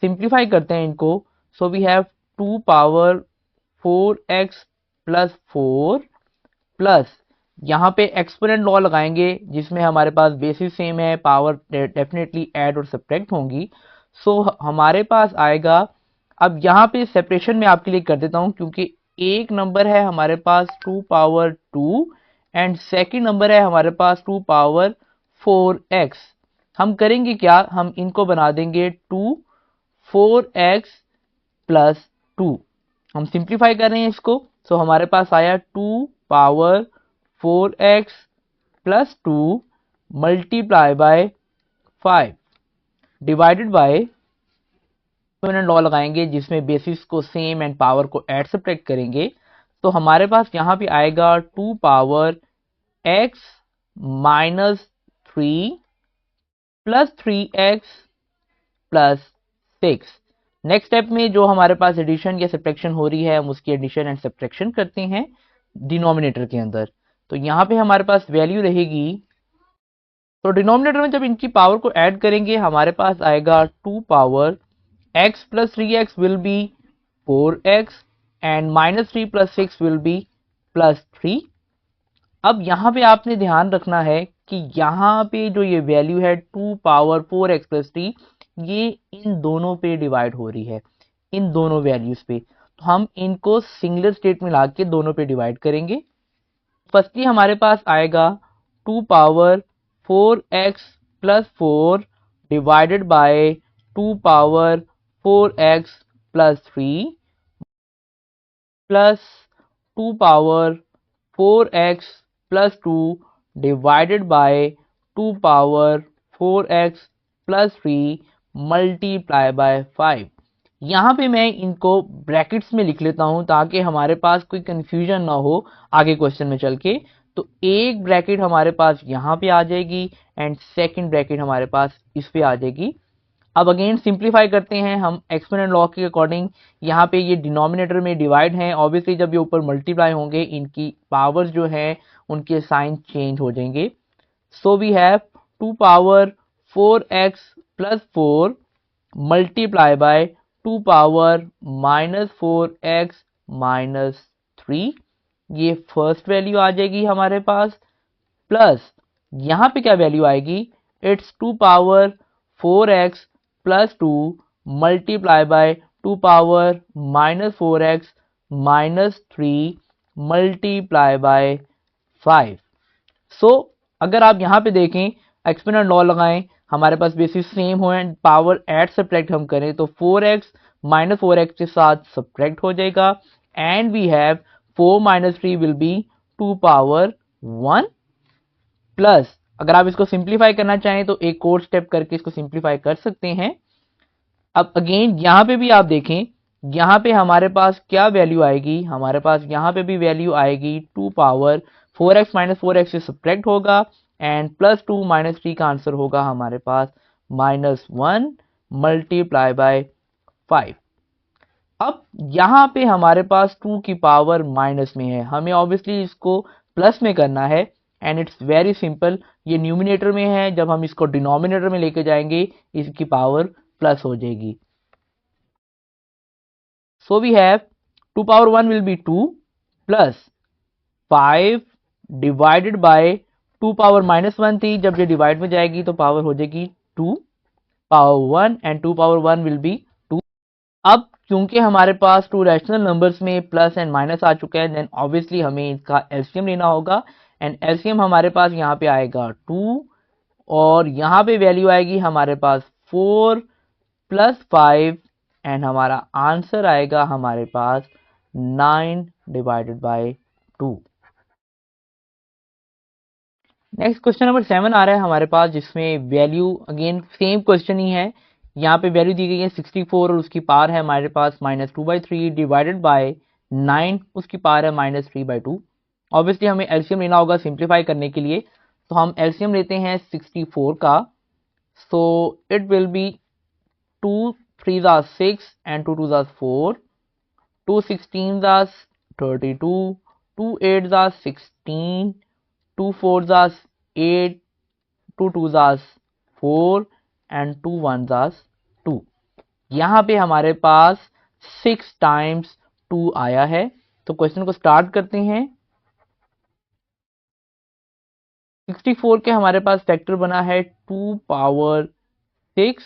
सिंप्लीफाई करते हैं इनको, so we have 2 power 4x plus 4 plus यहाँ पे एक्सपोनेंट लॉ लगाएंगे जिसमें हमारे पास बेसिस सेम है, पावर डेफिनेटली ऐड और सब्ट्रैक्ट होंगी, सो हमारे पास आएगा, अब यहाँ पे सेपरेशन में आपके लिए कर देता हूँ क्योंकि एक नंबर है हमारे पास 2 पावर 2 एंड सेकंड नंबर है हमारे पास 2 पावर 4x। हम करेंगे क्या, हम इनको बना देंगे 2 4x प्लस 2। हम सिंप्लीफाई कर रहे हैं इसको, सो हमारे पास आया 2 power 4x plus 2 multiply by 5 divided by law लगाएंगे जिसमें बेसिस को सेम एंड पावर को ऐड सब्ट्रैक्ट करेंगे, तो हमारे पास यहाँ पे आएगा 2 power x minus 3 plus 3x plus 6। Next step में जो हमारे पास एडिशन या सब्ट्रैक्शन हो रही है हम उसकी एडिशन एंड सब्ट्रैक्शन करते हैं डिनोमिनेटर के अंदर, तो यहाँ पे हमारे पास वैल्यू रहेगी, तो डिनोमिनेटर में जब इनकी पावर को ऐड करेंगे हमारे पास आएगा 2 power x plus 3x will be 4x and minus 3 plus 6 will be plus 3। अब यहाँ पे आपने ध्यान रखना है कि यहाँ पे जो ये वैल्यू है 2 पावर 4x प्लस 3 ये इन दोनों पे डिवाइड हो रही है, इन दोनों वैल्यूज पे, तो हम इनको सिंगुलर स्टेट में ला के दोनों पे डिवाइड करेंगे। फर्स्टली हमारे पास आएगा 2 power 4x plus 4 divided by 2 power 4x plus 3 plus 2 power 4x plus 2 divided by 2 power 4x plus 3 multiply by 5। यहाँ पे मैं इनको ब्रैकेट्स में लिख लेता हूं ताकि हमारे पास कोई कंफ्यूजन ना हो आगे क्वेश्चन में चल के। तो एक ब्रैकेट हमारे पास यहाँ पे आ जाएगी एंड सेकंड ब्रैकेट हमारे पास इस पे आ जाएगी। अब अगेन सिंप्लीफाई करते हैं हम एक्सपोनेंट लॉ के अकॉर्डिंग। यहाँ पे ये डिनोमिनेटर में डिवाइड हैं, ऑब्वियसली जब ये ऊपर मल्टीप्लाई होंगे इनकी पावर्स जो है उनके साइन चेंज हो जाएंगे। So we have 2 power 4x plus 4 multiply by 2 power minus 4x minus 3, ये फर्स्ट वैल्यू आ जाएगी हमारे पास, प्लस यहाँ पे क्या वैल्यू आएगी, it's 2 power 4x plus 2 multiply by 2 power minus 4x minus 3 multiply by 5। सो अगर आप यहाँ पे देखें एक्सपोनेंट लॉ लगाएं, हमारे पास बेसिस सेम हो एंड पावर एड सब्ट्रैक्ट हम करें तो 4x माइनस 4x के साथ सब्ट्रैक्ट हो जाएगा and we have 4 minus 3 will be 2 power 1 plus, अगर आप इसको सिंप्लीफाई करना चाहें तो एक और स्टेप करके इसको सिंप्लीफाई कर सकते हैं। अब अगेन यहाँ पे भी आप देखें, यहाँ पे हमारे पास क्या वैल्यू आएगी, हमारे पास यहाँ पे भी वैल्यू आएगी 2 पावर 4x माइनस 4x से सब्ट्रैक्ट होगा एंड प्लस 2 माइनस 3 का आंसर होगा हमारे पास माइनस 1 मल्टीप्लाई बाय 5। अब यहाँ पे हमारे पास 2 की पावर माइनस में है, हमें ऑब्वियसली इसको प्लस में करना है एंड इट्स वेरी सिंपल। ये न्यूमिनेटर में है, जब हम इसको डिनोमिनेटर में लेके जाएंगे इसकी पावर प्लस हो जाएगी। So we have 2 power 1 will be 2 plus 5 divided by 2 power minus 1 थी, जब ये डिवाइड में जाएगी तो पावर हो जाएगी 2 power 1 and 2 power 1 will be 2। अब क्योंकि हमारे पास 2 रैशनल नंबर्स में प्लस एंड माइनस आ चुका है देन ऑब्वियसली हमें इसका एलसीएम लेना होगा एंड एलसीएम हमारे पास यहाँ पे आएगा 2 और यहाँ पे वैल्यू आएगी हमारे पास 4 प्लस 5 एंड हमारा आंसर आएगा हमारे पास 9 divided by 2। Next question number 7 आ रहा है हमारे पास, जिसमें वैल्यू अगेन सेम क्वेश्चन ही है। यहाँ पे वैल्यू दी गई है 64 और उसकी पावर है हमारे पास -2/3 डिवाइडेड बाय 9, उसकी पावर है -3/2। ऑब्वियसली हमें एलसीएम लेना होगा सिंप्लीफाई करने के लिए, तो हम एलसीएम लेते हैं 64 का। So it will be 2 3 6 and 2 2 4, 2 16 32, 2 8 16, 2 4 8, 2 2 4 and 2 1 2। यहाँ पे हमारे पास 6 टाइम्स 2 आया है। तो क्वेश्चन को स्टार्ट करते हैं। 64 के हमारे पास फैक्टर बना है 2 पावर 6,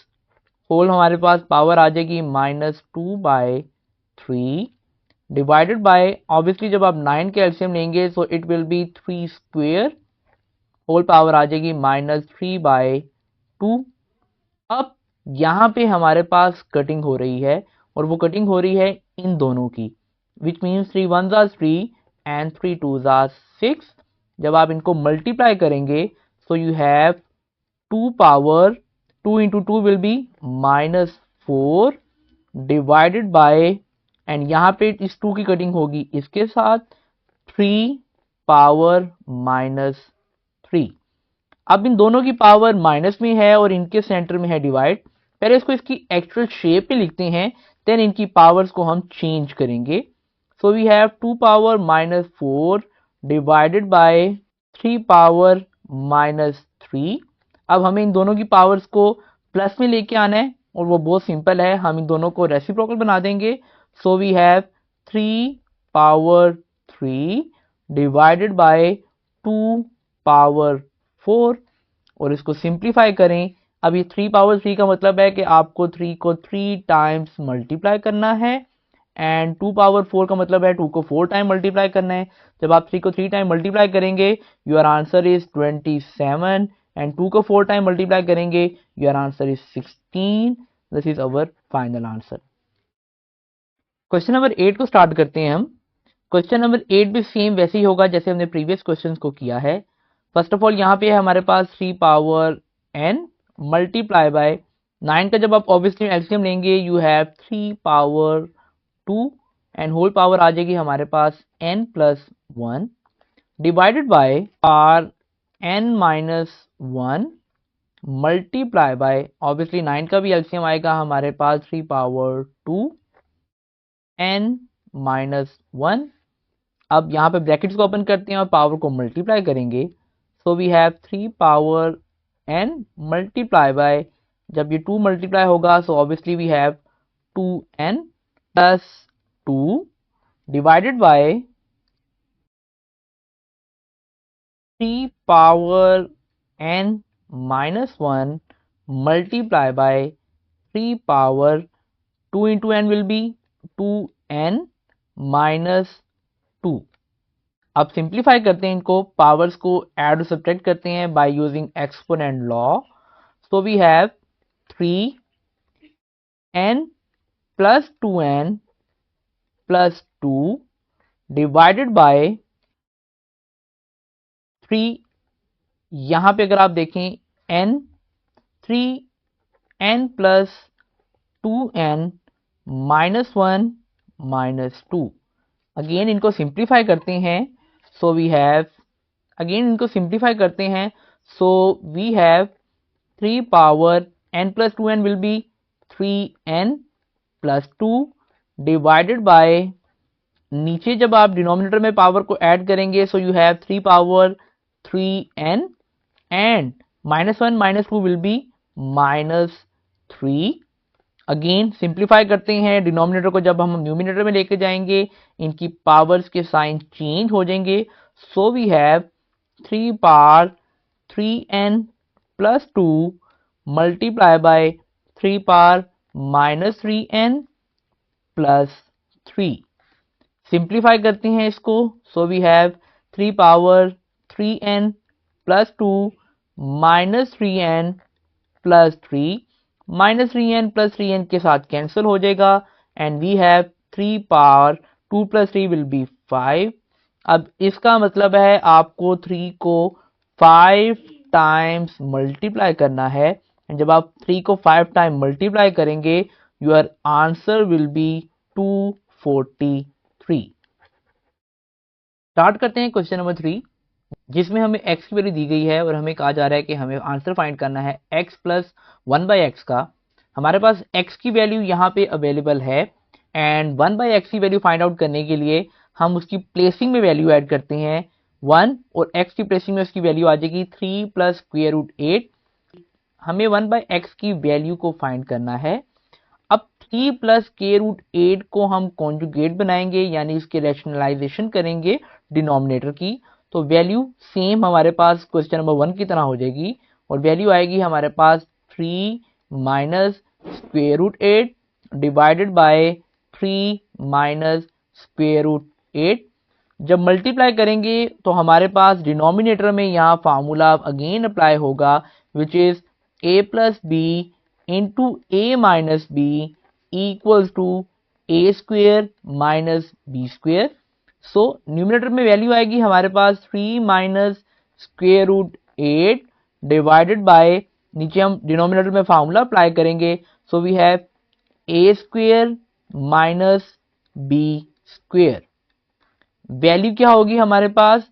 होल हमारे पास पावर आ जाएगी -2/3 डिवाइडेड बाय, ऑब्वियसली जब आप 9 के एलसीएम लेंगे तो it will be 3 square, whole power आ जाएगी -3/2। अब यहाँ पे हमारे पास कटिंग हो रही है और वो कटिंग हो रही है इन दोनों की, विच मीन्स 3 1 3 एंड 3 2 6। जब आप इनको मल्टीप्लाई करेंगे सो you have 2 power 2 into 2 will be -4 divided bye, and यहाँ पे इस 2 की कटिंग होगी इसके साथ 3 पावर -3। अब इन दोनों की पावर माइनस में है और इनके सेंटर में है डिवाइड। पहले इसको इसकी एक्चुअल शेप में लिखते हैं, देन इनकी पावर्स को हम चेंज करेंगे। So we have 2 power -4 divided by 3 power -3। अब हमें इन दोनों की पावर्स को प्लस में लेके आना है और वो बहुत सिंपल है, हम इन दोनों को रेसिप्रोकल बना देंगे। So we have 3 power 3 divided by 2 power 4 और इसको सिंप्लीफाई करें। अब ये 3 पावर 3 का मतलब है कि आपको 3 को 3 टाइम्स मल्टीप्लाई करना है एंड 2 पावर 4 का मतलब है 2 को 4 टाइम मल्टीप्लाई करना है। जब आप 3 को 3 टाइम मल्टीप्लाई करेंगे योर आंसर इज 27 एंड 2 को 4 टाइम मल्टीप्लाई करेंगे your answer is 16। This is our final answer. Question number 8 को स्टार्ट करते हैं हम। क्वेश्चन नंबर 8 भी सेम वैसे ही होगा जैसे हमने प्रीवियस क्वेश्चन को किया है। फर्स्ट ऑफ ऑल यहाँ पे है हमारे पास 3 पावर n मल्टीप्लाई बाय 9 का जब आप ऑब्वियसली एलसीएम लेंगे you have 3 power 2 and whole power आ जाएगी हमारे पास n plus 1 divided by power n minus 1 multiply by obviously 9 का भी एलसीएम आएगा हमारे पास 3 पावर 2 n माइनस 1। अब यहाँ पे ब्रैकेट्स को ओपन करते हैं और पावर को मल्टीप्लाई करेंगे। So we have 3 power n multiply by, जब ये 2 मल्टीप्लाई होगा so obviously we have 2n plus 2 divided by 3 power n minus 1 multiply by 3 power 2 into n will be 2n minus 2। अब simplify करते हैं इनको, powers को add और subtract करते हैं by using exponent law. So we have 3n plus 2n plus 2 divided by 3। यहां पे अगर आप देखें n 3n plus 2n minus 1 minus 2। Again इनको सिंप्लीफाई करते हैं सो वी हैव, अगेन इनको सिंप्लीफाई करते हैं so we have 3 power n plus 2n will be 3n plus 2 divided by, नीचे जब आप डिनोमिनेटर में पावर को ऐड करेंगे सो you have 3 power 3n and minus 1 minus 2 will be minus 3। Again simplify करते हैं, डिनोमिनेटर को जब हम न्यूमिनेटर में लेके जाएंगे इनकी पावर्स के साइन चेंज हो जाएंगे। So we have 3 power 3n plus 2 multiply by 3 power minus 3n plus 3। Simplify करते हैं इसको so we have 3 power 3n plus 2 minus 3n plus 3, minus 3n plus 3n के साथ कैंसिल हो जाएगा and we have 3 power 2 plus 3 will be 5। अब इसका मतलब है आपको 3 को 5 टाइम्स मल्टीप्लाई करना है एंड जब आप 3 को 5 टाइम मल्टीप्लाई करेंगे your answer will be 243। Start करते हैं क्वेश्चन नंबर 3 जिसमें हमें x की वैल्यू दी गई है और हमें कहा जा रहा है कि हमें आंसर फाइंड करना है x प्लस 1/x का। हमारे पास x की वैल्यू यहाँ पे अवेलेबल है एंड 1/x की वैल्यू फाइंड आउट करने के लिए हम उसकी प्लेसिंग में वैल्यू ऐड करते हैं 1 और x की प्लेसिंग में उसकी वैल्यू आ जाएगी 3 प्लस स्क्वायर रूट 8। हमें 1/x की वैल्यू को फाइंड करना है। अब 3 प्लस स्क्वायर रूट 8 को हम कॉन्जुगेट बनाएंगे यानी इसके रैशनलाइजेशन करेंगे डिनोमिनेटर की, तो वैल्यू सेम हमारे पास क्वेश्चन नंबर 1 की तरह हो जाएगी और वैल्यू आएगी हमारे पास 3 minus square root 8 divided by 3 minus square root 8। जब मल्टीप्लाई करेंगे तो हमारे पास डिनोमिनेटर में यहाँ फार्मूला अगेन अप्लाई होगा which is a plus B into A minus b equals to a square minus b square. So numerator में value आएगी हमारे पास 3 minus square root 8 divided by, नीचे हम डिनोमिनेटर में फार्मूला अप्लाई करेंगे so we have a square minus b square. Value क्या होगी हमारे पास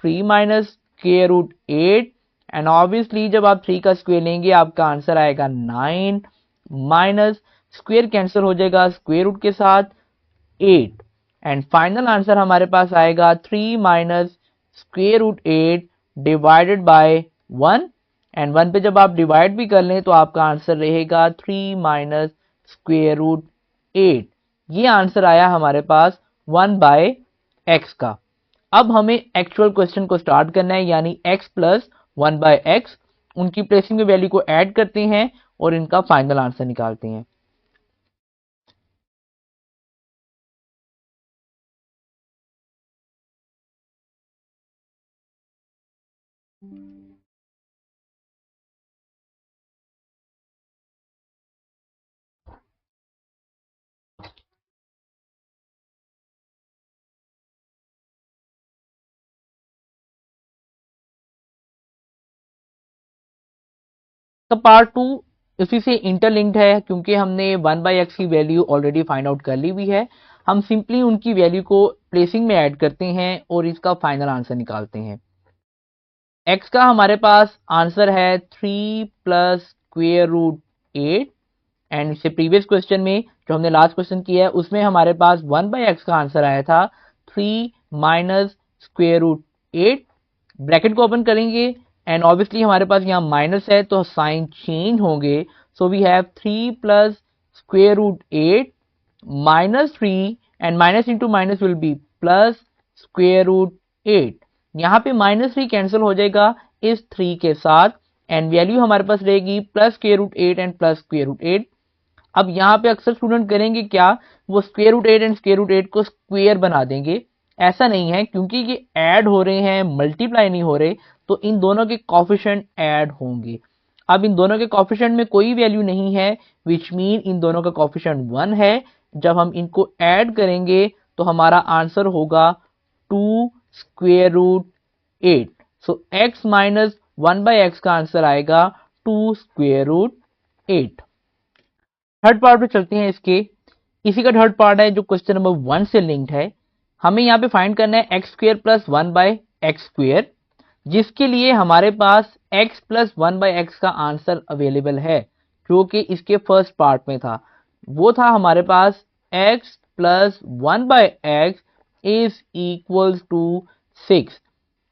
3 minus square root 8 and obviously जब आप 3 का स्क्वायर लेंगे आपका आंसर आएगा 9 माइनस स्क्वायर कैंसिल हो जाएगा स्क्वायर रूट के साथ 8 एंड फाइनल आंसर हमारे पास आएगा 3 minus square root 8 divided by 1 and 1 पे जब आप डिवाइड भी कर लें तो आपका आंसर रहेगा 3 माइनस स्क्वायर रूट 8। ये आंसर आया हमारे पास 1/x का। अब हमें एक्चुअल क्वेश्चन को स्टार्ट करना है यानी x प्लस 1/x, उनकी प्लेसिंग में वैल्यू को ऐड करते हैं और इनका फाइनल आंसर निकालते हैं। तो पार्ट टू इसी से इंटरलिंक्ड है, क्योंकि हमने 1/x की वैल्यू ऑलरेडी फाइंड आउट कर ली हुई है। हम सिंपली उनकी वैल्यू को प्लेसिंग में ऐड करते हैं और इसका फाइनल आंसर निकालते हैं। x का हमारे पास आंसर है 3 प्लस स्क्वेयर रूट 8, एंड इससे प्रीवियस क्वेश्चन में जो हमने लास्ट क्वेश्चन किया है उसमें हमारे पास 1/x का आंसर आया था 3 माइनस स्क्वेयर रूट 8। ब्रैकेट को ओपन करेंगे एंड ऑब्वियसली हमारे पास यहाँ माइनस है तो साइन चेंज होंगे, so we have 3 plus square root 8 minus 3, and minus into minus will be plus square root 8। यहाँ पे माइनस 3 कैंसिल हो जाएगा इस 3 के साथ, एंड वैल्यू हमारे पास रहेगी plus square root 8 and plus square root 8। अब यहाँ पे अक्सर स्टूडेंट करेंगे क्या, वो square root 8 and square root 8 को स्क्वेयर बना देंगे। ऐसा नहीं है, क्योंकि ये ऐड हो रहे हैं, मल्टीप्लाई नहीं हो रहे, तो इन दोनों के कोफिशिएंट ऐड होंगे। अब इन दोनों के कोफिशिएंट में कोई वैल्यू नहीं है, विच मीन इन दोनों का कोफिशिएंट 1 है। जब हम इनको ऐड करेंगे तो हमारा आंसर होगा 2 स्क्वेयर रूट 8। सो x माइनस 1/x का आंसर आएगा 2 स्क्वेयर रूट 8। थर्ड पार्ट पे चलते हैं इसके। इसी का थर्ड पार्ट है जो क्वेश्चन नंबर 1 से लिंक्ड है। हमें यहाँ पे फाइंड करना है x square plus 1/x square, जिसके लिए हमारे पास x प्लस 1/x का आंसर अवेलेबल है, जो कि इसके फर्स्ट पार्ट में था। वो था हमारे पास x plus 1/x is equal to 6।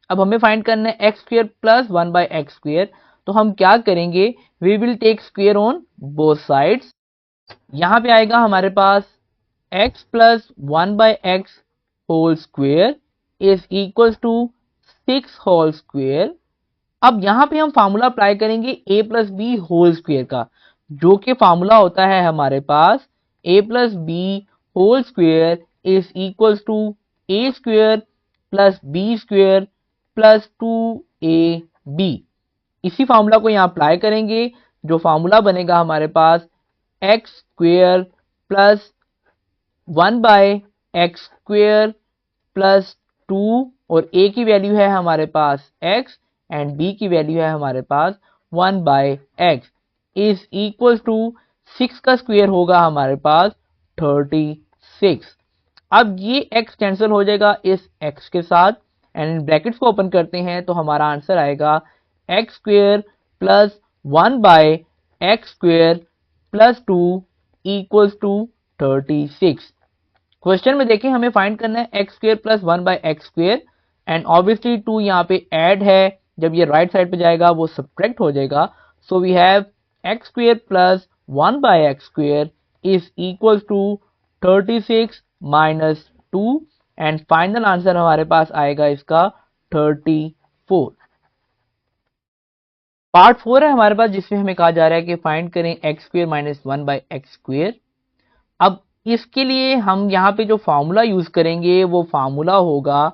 अब हमें फाइंड करना है x square plus 1/x square, तो हम क्या करेंगे, we will take square on both sides. यहां पे आएगा हमारे पास x plus 1/x whole square is equal to 6 whole square. अब यहां पे हम फार्मूला अप्लाई करेंगे a plus b whole square का, जो कि फार्मूला होता है हमारे पास a plus b whole square is equal to a square plus b square plus 2ab। इसी फार्मूला को यहां अप्लाई करेंगे, जो फार्मूला बनेगा हमारे पास X square plus 1/x square plus 2, और a की वैल्यू है हमारे पास x एंड b की वैल्यू है हमारे पास 1/x इज इक्वल टू 6 का स्क्वेयर होगा हमारे पास 36। अब ये x कैंसिल हो जाएगा इस x के साथ, एंड ब्रैकेट्स को ओपन करते हैं तो हमारा आंसर आएगा x square plus 1/x square plus 2 equals to 36। Question में देखें हमें फाइंड करना है x square plus 1/x square, and obviously 2 यहाँ पे ऐड है, जब ये राइट साइड पे जाएगा वो सब्ट्रैक्ट हो जाएगा। So we have x square plus 1/x square is equal to 36 minus 2, and final answer हमारे पास आएगा इसका 34। पार्ट 4 है हमारे पास, जिसमें हमें कहा जा रहा है कि फाइंड करें x square minus 1/x square. अब इसके लिए हम यहाँ पे जो फार्मूला यूज करेंगे वो फार्मूला होगा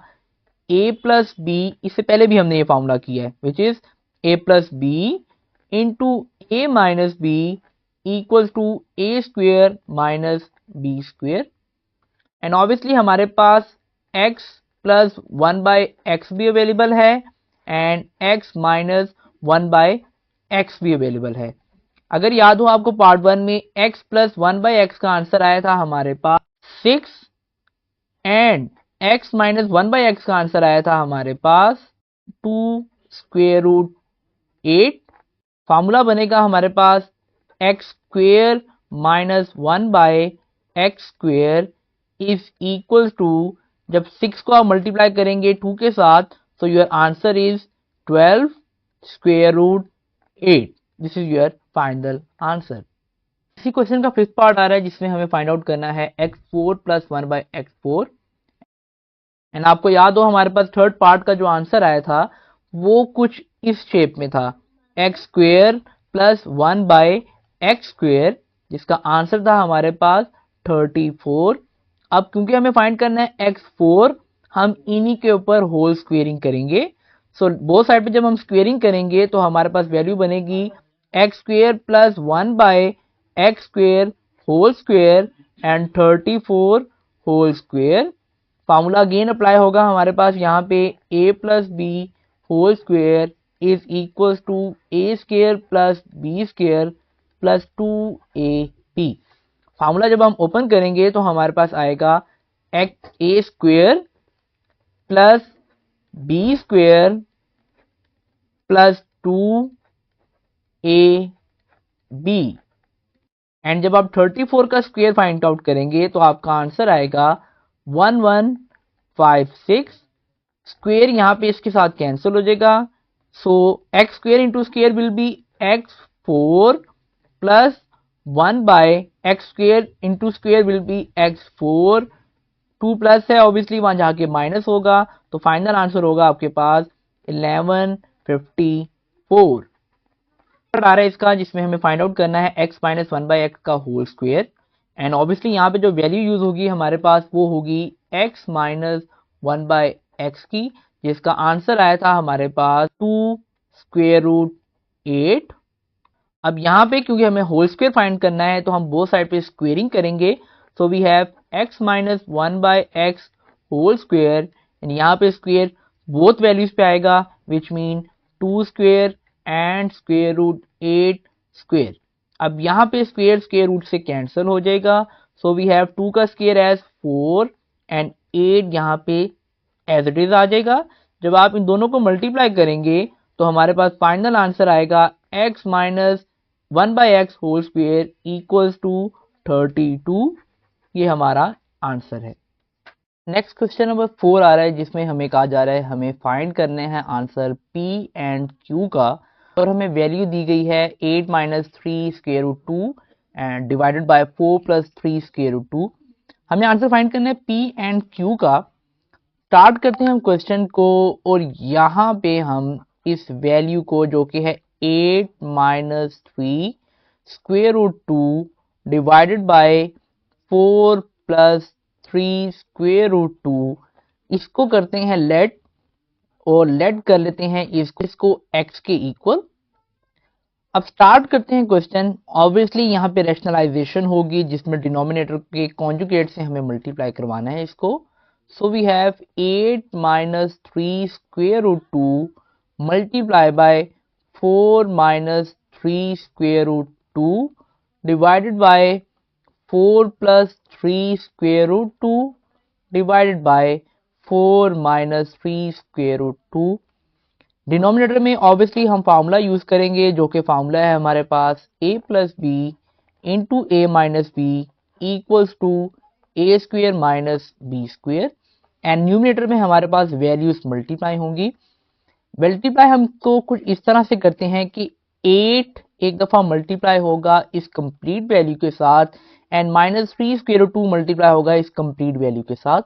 a प्लस बी, इससे पहले भी हमने ये फार्मूला किया है, which is a plus B into a minus b equal to a square minus b square. And obviously हमारे पास x प्लस 1/x भी अवेलेबल है एंड x माइनस 1/x भी अवेलेबल है। अगर याद हो आपको पार्ट 1 में x प्लस 1/x का आंसर आया था हमारे पास 6, एंड x माइनस 1/x का आंसर आया था हमारे पास 2 स्क्वेयर रूट 8। फार्मूला बनेगा हमारे पास X square minus 1/x square is equal to, जब 6 को आप मल्टीप्लाई करेंगे 2 के साथ, so your answer is 12 square root 8। This is your final answer. इसी क्वेश्चन का फिफ्थ पार्ट आ रहा है, जिसमें हमें फाइंड आउट करना है x4 प्लस 1/x4। एंड आपको याद हो हमारे पास थर्ड पार्ट का जो आंसर आया था वो कुछ इस शेप में था, x square plus 1/x square, जिसका आंसर था हमारे पास 34। अब क्योंकि हमें फाइंड करना है x4, हम इन्हीं के ऊपर होल स्क्वेयरिंग करेंगे। सो बोथ साइड पे जब हम स्क्वेयरिंग करेंगे तो हमारे पास वैल्यू बनेगी x square plus 1 by x square whole square and 34 whole square. Formula again apply होगा हमारे पास यहाँ पे a plus b whole square is equal to a square plus b square plus 2ab। Formula जब हम open करेंगे तो हमारे पास आएगा x a square plus b square plus 2ab and जब आप 34 का स्क्वेयर फाइंड आउट करेंगे तो आपका आंसर आएगा 1156। स्क्वेयर यहाँ पे इसके साथ कैंसिल हो जाएगा, so X square into square will be X 4 plus 1 by x square into square will be X 4। 2 plus है ऑब्वियसली, वहां जाके माइनस होगा, तो फाइनल आंसर होगा आपके पास 1154 आ रहा है इसका, जिसमें हमें फाइंड आउट करना है x माइनस 1 बाई एक्स का होल स्क्वेयर। एंड ऑब्वियसली यहाँ पे जो वैल्यू यूज होगी हमारे पास वो होगी x माइनस 1 बाई एक्स की, जिसका आंसर आया था हमारे पास 2 स्क्वेयर रूट 8। अब यहाँ पे क्योंकि हमें होल स्क्वेयर फाइंड करना है तो हम बोथ साइड पे स्क्वेयरिंग करेंगे, so we have x minus 1 by x whole square and यहाँ पे स्क्वेयर बोथ वैल्यूज पे आएगा which mean 2 square and square root 8 square. अब यहाँ पे स्क्वेयर स्क्वेयर रूट से कैंसिल हो जाएगा, सो वी हैव 2 का स्क्वेयर एज 4 एंड 8 यहाँ पे एज इट इज आ जाएगा। जब आप इन दोनों को मल्टीप्लाई करेंगे तो हमारे पास फाइनल आंसर आएगा x minus 1 by x whole square equals to 32। ये हमारा आंसर है। नेक्स्ट क्वेश्चन नंबर 4 आ रहा है, जिसमें हमें कहा जा रहा है हमें फाइंड करने हैं आंसर p एंड q का, और हमें वैल्यू दी गई है 8 minus 3 square root 2 and divided by 4 plus 3 square root 2। हमें आंसर फाइंड करना है p एंड q का। स्टार्ट करते हैं हम क्वेश्चन को, और यहाँ पे हम इस वैल्यू को जो कि है 8 minus 3 square root 2 divided by 4 plus 3 square root 2, इसको करते हैं लेट, और लेट कर लेते हैं इसको x के इक्वल। अब स्टार्ट करते हैं क्वेश्चन। ऑब्वियसली यहाँ पे रैशनलाइजेशन होगी जिसमें डिनोमिनेटर के कॉन्जुगेट से हमें मल्टीप्लाई करवाना है इसको। So we have 8 minus 3 square root 2 multiply by 4 minus 3 square root 2 divided by 4 plus 3 square root 2 divided by 4 minus 3 square root 2। Denominator में ऑब्वियसली हम फार्मूला यूज करेंगे जो कि फार्मूला है हमारे पास a plus B into A minus b equals to a square minus b square. And numerator में हमारे पास वैल्यूज मल्टीप्लाई होंगी। मल्टीप्लाई हम तो कुछ इस तरह से करते हैं कि 8 एक दफा मल्टीप्लाई होगा इस कंप्लीट वैल्यू के साथ, and minus 3 square root 2 multiply होगा इस कंप्लीट वैल्यू के साथ।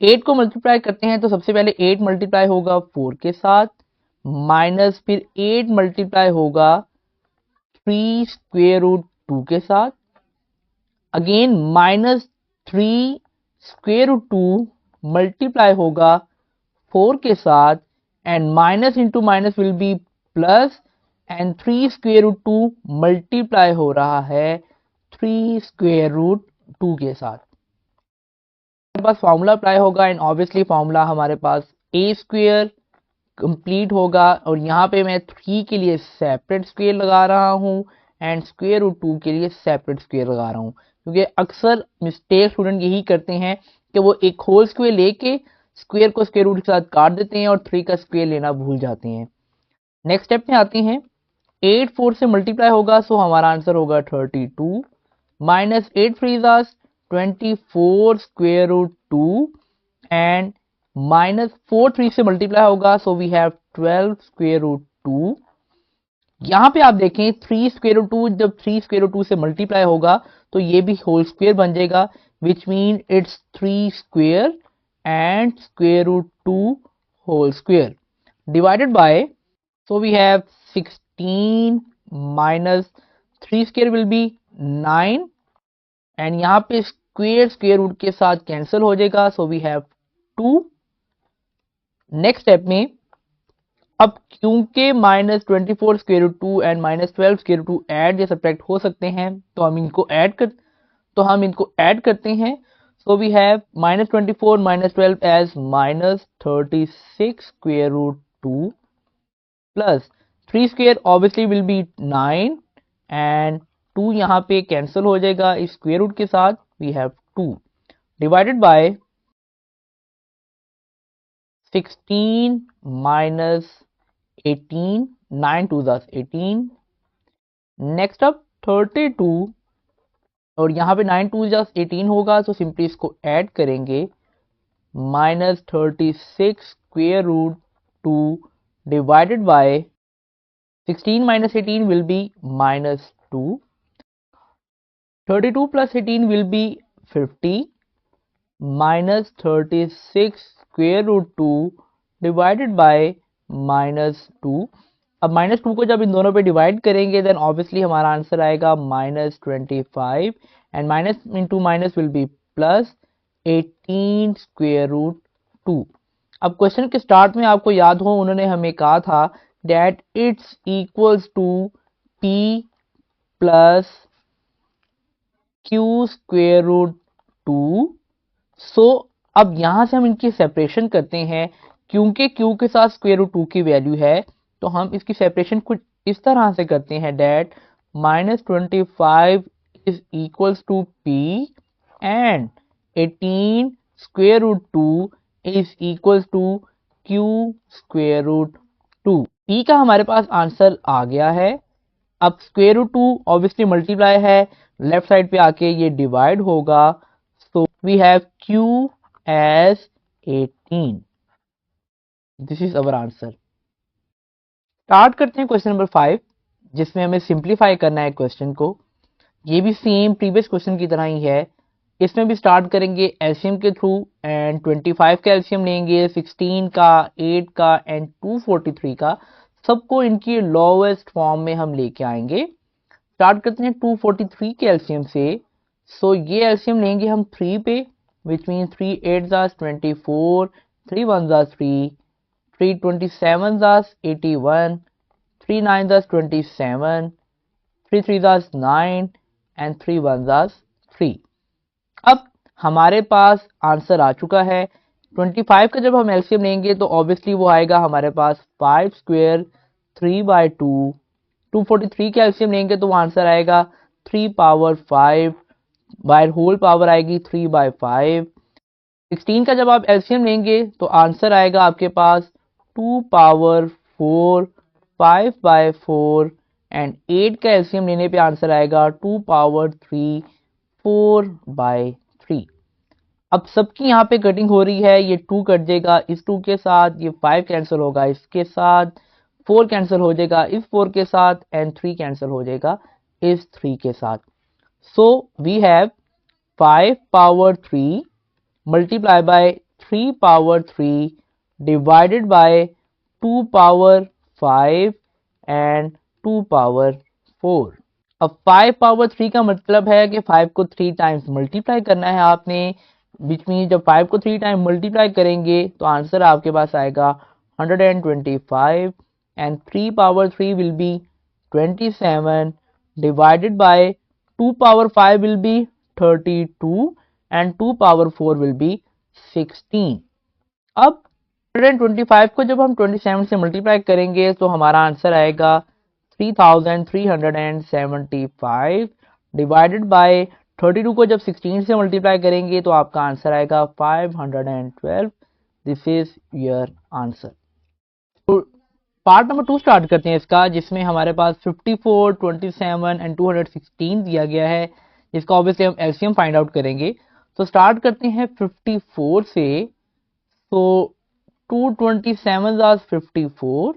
8 को मल्टीप्लाई करते हैं तो सबसे पहले 8 मल्टीप्लाई होगा 4 के साथ, माइनस फिर 8 मल्टीप्लाई होगा 3 स्क्वेयर रूट 2 के साथ, again minus 3 square root 2 multiply होगा 4 के साथ, and minus into minus will be plus, and 3 square root 2 multiply हो रहा है 3 स्क्वेयर रूट 2 के साथ। हमारे पास फार्मूला अप्लाई होगा, एंड ऑब्वियसली फार्मूला हमारे पास ए स्क्वेयर कंप्लीट होगा, और यहाँ पे मैं 3 के लिए सेपरेट स्क्वेयर लगा रहा हूँ एंड स्क्वेयर रूट 2 के लिए सेपरेट स्क्वेयर लगा रहा हूँ, क्योंकि अक्सर मिस्टेक स्टूडेंट यही करते हैं कि वो एक होल स्क्वेयर लेके स्क्वेयर को स्क्वेयर रूट के साथ काट देते हैं और 3 का स्क्वेयर लेना भूल जाते हैं। नेक्स्ट स्टेप में आते हैं। 8 4 से मल्टीप्लाई होगा, सो हमारा आंसर होगा 32 minus 8 3 24 square root 2 and minus 4 3 से मल्टीप्लाई होगा, so we have 12 square root 2। यहाँ पे आप देखें 3 स्क्वेयर रूट 2 जब 3 स्क्वेयर रूट 2 से मल्टीप्लाई होगा तो ये भी होल स्क्वेयर बन जाएगा, which mean it's 3 square and square root 2 whole square divided by, so we have 16 minus 3 square will be 9, and यहाँ पे स्क्वेयर स्क्वेयर रूट के साथ कैंसिल हो जाएगा, so we have 2 next step में अब क्योंकि -24 √2 एंड -12 √2 ऐड या सब्ट्रैक्ट हो सकते हैं, तो हम इनको ऐड करते हैं. So we have -24 -12 as -36 √2 plus 3 square obviously will be 9 and 2 यहाँ पे कैंसिल हो जाएगा इस स्क्वायर रूट के साथ. We have 2 divided by 16 minus 18, 9 2 10 18. Next up 32 और यहाँ पे 9 2 10 18 होगा, तो सिंपली इसको ऐड करेंगे. -36 square root 2 divided by 16 minus 18 will be -2. 32 plus 18 will be 50 -36 square root 2 divided by -2. अब -2 को जब इन दोनों पे डिवाइड करेंगे देन ऑब्वियसली हमारा आंसर आएगा -25 and minus into minus will be plus 18 square root 2. अब क्वेश्चन के स्टार्ट में आपको याद हो उन्होंने हमें कहा था that it's equals to p plus q square root 2. So अब यहां से हम इनकी सेपरेशन करते हैं. क्योंकि q के साथ स्क्वायर रूट 2 की वैल्यू है तो हम इसकी सेपरेशन कुछ इस तरह से करते हैं that -25 is equals to p and 18 square root 2 is equals to q square root 2. p का हमारे पास आंसर आ गया है. अब स्क्वायर रूट 2 ऑब्वियसली मल्टीप्लाई है, लेफ्ट साइड पे आके ये डिवाइड होगा. So we have Q as 18. This is our answer. Start करते हैं क्वेश्चन नंबर 5 जिसमें हमें सिंप्लीफाई करना है क्वेश्चन को. ये भी सेम प्रीवियस क्वेश्चन की तरह ही है. इसमें भी स्टार्ट करेंगे एलसीएम के थ्रू एंड 25 का एलसीएम लेंगे, 16 का, 8 का एंड 243 का. सबको इनकी लोवेस्ट फॉर्म में हम लेके आएंगे. स्टार्ट करते हैं 243 के एलसीएम से. सो ये एलसीएम लेंगे हम 3 पे, which means 3 8s are 24, 3 1s are 3, 3 27s are 81, 3 9s are 27, 3 3s are 9 and 3 1s are 3. अब हमारे पास आंसर आ चुका है. 25 का जब हम एलसीएम लेंगे तो ऑब्वियसली वो आएगा हमारे पास 5 स्क्वायर 3/2. 243 का एलसीएम लेंगे तो वो आंसर आएगा 3 पावर 5 बाय होल पावर आएगी 3/5. 16 का जब आप एलसीएम लेंगे तो आंसर आएगा आपके पास 2 पावर 4 5/4 एंड 8 का एलसीएम लेने पे आंसर आएगा 2 पावर 3 4/3. अब सबकी यहाँ पे कटिंग हो रही है. ये 2 कट जाएगा इस 2 के साथ, ये 5 कैंसिल होगा इसके साथ, 4 कैंसिल हो जाएगा इस 4 के साथ एंड 3 कैंसिल हो जाएगा इस 3 के साथ. So we have 5 power 3 multiply by 3 power 3 divided by 2 power 5 and 2 power 4. अब 5 पावर 3 का मतलब है कि 5 को 3 टाइम्स मल्टीप्लाई करना है आपने. बीच में जब 5 को 3 टाइम मल्टीप्लाई करेंगे तो आंसर आपके पास आएगा 125 and 3 power 3 will B 27 divided by 2 power 5 will be 32 and 2 power 4 will be 16. अब 125 को जब हम 27 से मल्टीप्लाई करेंगे तो हमारा आंसर आएगा 3375 डिवाइडेड बाय 32 को जब 16 से मल्टीप्लाई करेंगे तो आपका आंसर आएगा 512. This is your answer. Part number 2 start करते हैं इसका, जिसमें हमारे पास 54, 27 एंड 216 दिया गया है. इसका ऑब्वियसली हम एलसीएम फाइंड आउट करेंगे. तो स्टार्ट करते हैं 54 से. तो 2 27s are 54,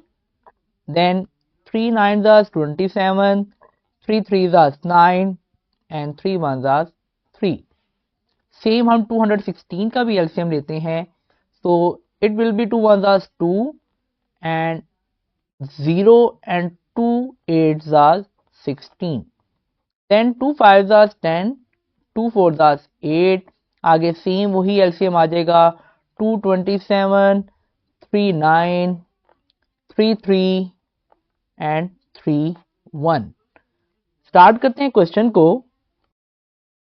then 3 9s are 27, 3 3s are 9 and 3 1s are 3. Same हम 216 का भी एलसीएम लेते हैं. तो it will be 2 1s are 2 and 0 and 2 8s are 16. Then 2 5s are 10, 2 4s are 8. आगे सेम वही एलसीएम आ जाएगा 2 27, 3 9, 3 3 एंड 3 1। स्टार्ट करते हैं क्वेश्चन को।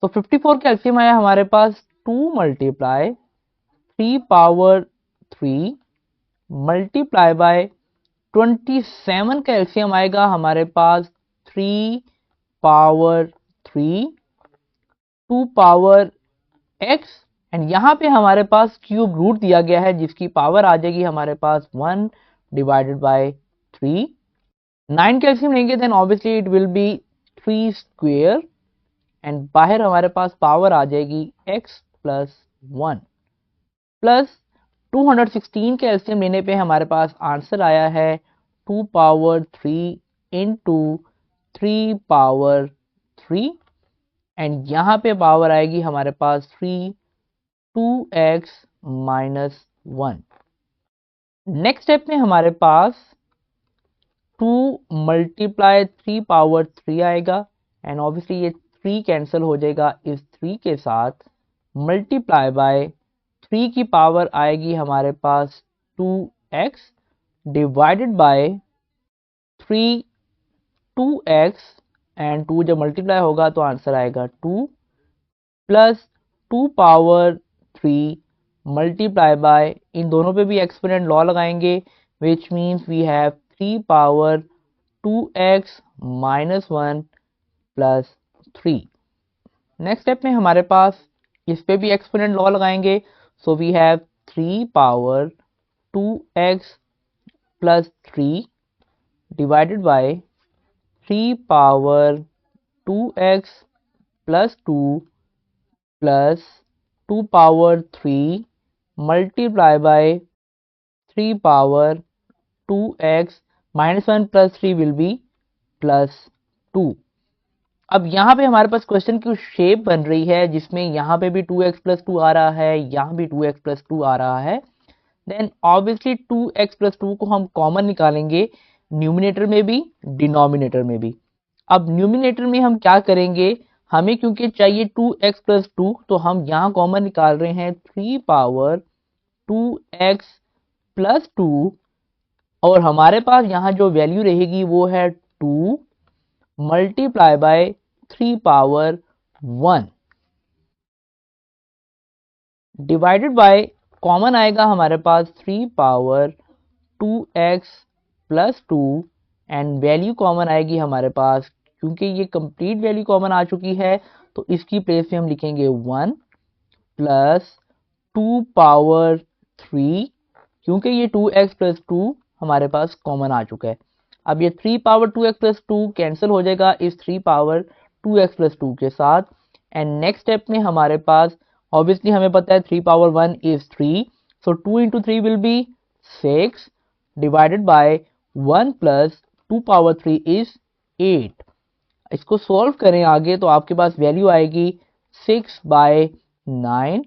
तो 54 का एलसीएम आया हमारे पास 2 मल्टीप्लाई 3 पावर 3 मल्टीप्लाई बाय 27 का एलसीएम आएगा हमारे पास 3 पावर 3 2 पावर x एंड यहाँ पे हमारे पास क्यूब रूट दिया गया है जिसकी पावर आ जाएगी हमारे पास 1 डिवाइडेड बाय 3। 9 का एलसीएम लेंगे then obviously it will be 3 square and बाहर हमारे पास पावर आ जाएगी x प्लस 1 प्लस 216 के एलसीएम लेने पे हमारे पास आंसर आया है 2 पावर 3 इंटू 3 पावर 3 एंड यहाँ पे पावर आएगी हमारे पास 3 2x माइनस 1। नेक्स्ट स्टेप में हमारे पास 2 मल्टीप्लाई 3 पावर 3 आएगा एंड ऑब्वियसली ये 3 कैंसिल हो जाएगा इस 3 के साथ मल्टीप्लाई बाय 3 की पावर आएगी हमारे पास 2x divided by 3 2x and 2 जब मल्टीप्लाई होगा तो आंसर आएगा 2 प्लस 2 पावर 3 मल्टीप्लाई बाय इन दोनों पे भी एक्सपोनेंट लॉ लगाएंगे which means we have 3 power 2x minus 1 plus 3। Next step में हमारे पास इस पे भी एक्सपोनेंट लॉ लगाएंगे so we have 3 power 2x plus 3 divided by 3 power 2x plus 2 plus 2 power 3 multiply by 3 power 2x minus 1 plus 3 will be plus 2। अब यहाँ पे हमारे पास क्वेश्चन की शेप बन रही है जिसमें यहाँ पे भी 2x प्लस 2 आ रहा है, यहाँ भी 2x प्लस 2 आ रहा है। देन ऑब्वियसली 2x प्लस 2 को हम कॉमन निकालेंगे न्यूमिनेटर में भी डिनोमिनेटर में भी। अब न्यूमिनेटर में हम क्या करेंगे, हमें क्योंकि चाहिए 2x प्लस 2 तो हम यहाँ कॉमन निकाल रहे हैं 3 पावर 2x प्लस 2 और हमारे पास यहाँ जो वैल्यू रहेगी वो है 2 multiply by 3 power 1 divided by common आएगा हमारे पास 3 power 2x plus 2 and value common आएगी हमारे पास क्योंकि ये कंप्लीट वैल्यू कॉमन आ चुकी है तो इसकी प्लेस पे हम लिखेंगे 1 प्लस 2 पावर 3 क्योंकि ये 2x प्लस 2 हमारे पास कॉमन आ चुका है। अब ये 3 पावर 2x प्लस 2 कैंसिल हो जाएगा इस 3 पावर 2x प्लस 2 के साथ एंड नेक्स्ट स्टेप में हमारे पास ऑब्वियसली हमें पता है 3 power 1 is 3 so 2 into 3 will be 6 divided by 1 plus 2 power 3 is 8। इसको सॉल्व करें आगे तो आपके पास वैल्यू आएगी 6 बाय 9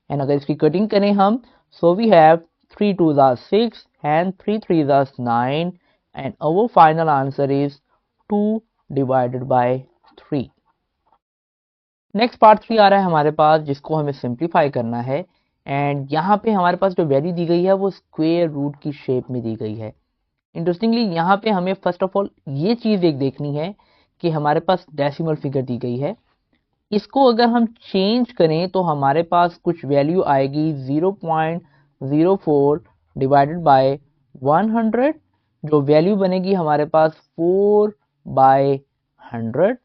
एंड अगर इसकी कटिंग करें हम सो we have 3 2 6 and 3 3 9 and our final answer is 2 divided by 3। Next part 3 आ रहा है हमारे पास जिसको हमें सिंप्लीफाई करना है एंड यहाँ पे हमारे पास जो वैल्यू दी गई है वो स्क्वायर रूट की शेप में दी गई है। इंटरेस्टिंगली यहाँ पे हमें फर्स्ट ऑफ ऑल ये चीज़ एक देखनी है कि हमारे पास डेसिमल फिगर दी गई है, इसको अगर हम चेंज करें तो हमारे पास कुछ वैल्यू आएगी 0.04 डिवाइडेड बाय 100 जो वैल्यू बनेगी हमारे पास 4 बाय 100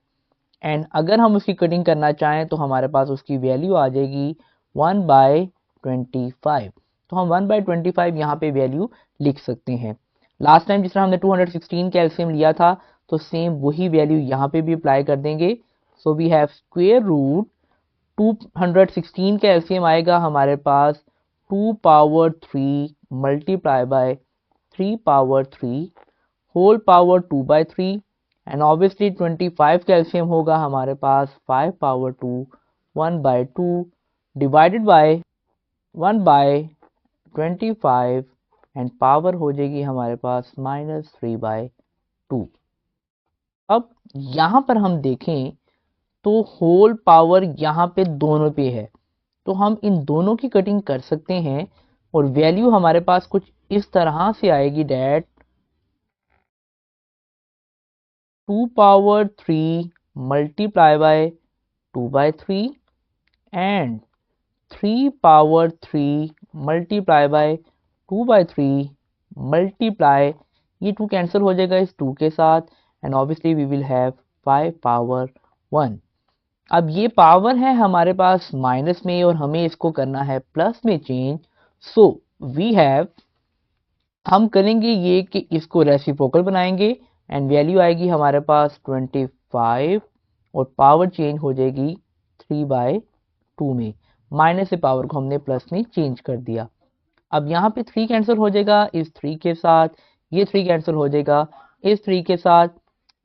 एंड अगर हम उसकी कटिंग करना चाहें तो हमारे पास उसकी वैल्यू आ जाएगी 1 बाय 25। तो हम 1 बाय 25 यहाँ पे वैल्यू लिख सकते हैं। लास्ट टाइम जिस तरह हमने 216 का एलसीएम लिया था तो सेम वही वैल्यू यहाँ पे भी अप्लाई कर देंगे। So we have square root 216 का एलसीएम आएगा हमारे पास 2 power 3 multiply by 3 power 3 whole power 2 by 3 and obviously 25 का एलसीएम होगा हमारे पास 5 power 2 1 by 2 divided by 1 by 25 and power हो जाएगी हमारे पास -3 बाय 2। अब यहाँ पर हम देखें तो होल पावर यहाँ पे दोनों पे है तो हम इन दोनों की कटिंग कर सकते हैं। और वैल्यू हमारे पास कुछ इस तरह से आएगी that 2 power 3 multiply by 2/3 and 3 power 3 multiply by 2/3 multiply, ये 2 कैंसिल हो जाएगा इस 2 के साथ, and obviously we will have 5 power 1। अब ये पावर है हमारे पास माइनस में और हमें इसको करना है प्लस में चेंज, सो वी हैव, हम करेंगे ये कि इसको रेसिप्रोकल बनाएंगे एंड वैल्यू आएगी हमारे पास 25 और पावर चेंज हो जाएगी 3/2 में, माइनस से पावर को हमने प्लस में चेंज कर दिया। अब यहाँ पे 3 कैंसिल हो जाएगा इस 3 के साथ, ये 3 कैंसिल हो जाएगा इस 3 के साथ।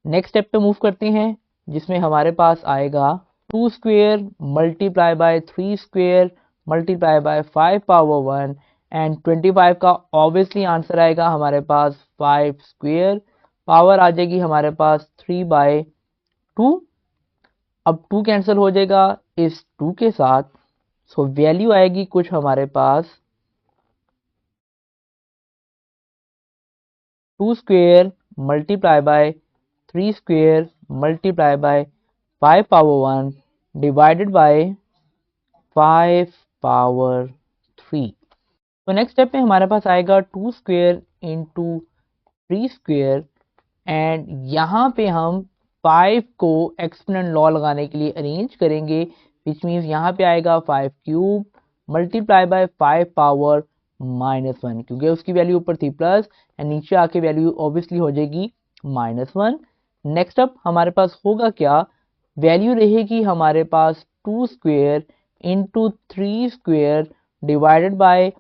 नेक्स्ट स्टेप पे मूव करते हैं जिसमें हमारे पास आएगा 2 square multiply by 3 square multiply by 5 power 1 and 25 का ऑब्वियसली आंसर आएगा हमारे पास 5 स्क्वेयर, पावर आ जाएगी हमारे पास 3/2। अब 2 कैंसिल हो जाएगा इस 2 के साथ, सो वैल्यू आएगी कुछ हमारे पास 2 square multiply by 3 square multiply by 5 power 1 divided by 5 power 3। तो नेक्स्ट स्टेप में हमारे पास आएगा 2 स्क्वेयर इंटू 3 स्क्वेयर एंड यहाँ पे हम 5 को एक्सपोनेंट लॉ लगाने के लिए अरेंज करेंगे, विच मीन्स यहाँ पे आएगा 5 क्यूब मल्टीप्लाई बाय 5 पावर -1, क्योंकि उसकी वैल्यू ऊपर थी प्लस एंड नीचे आके वैल्यू ऑब्वियसली हो जाएगी -1। नेक्स्ट अप हमारे पास होगा क्या, वैल्यू रहेगी हमारे पास 2 square into 3 square divided by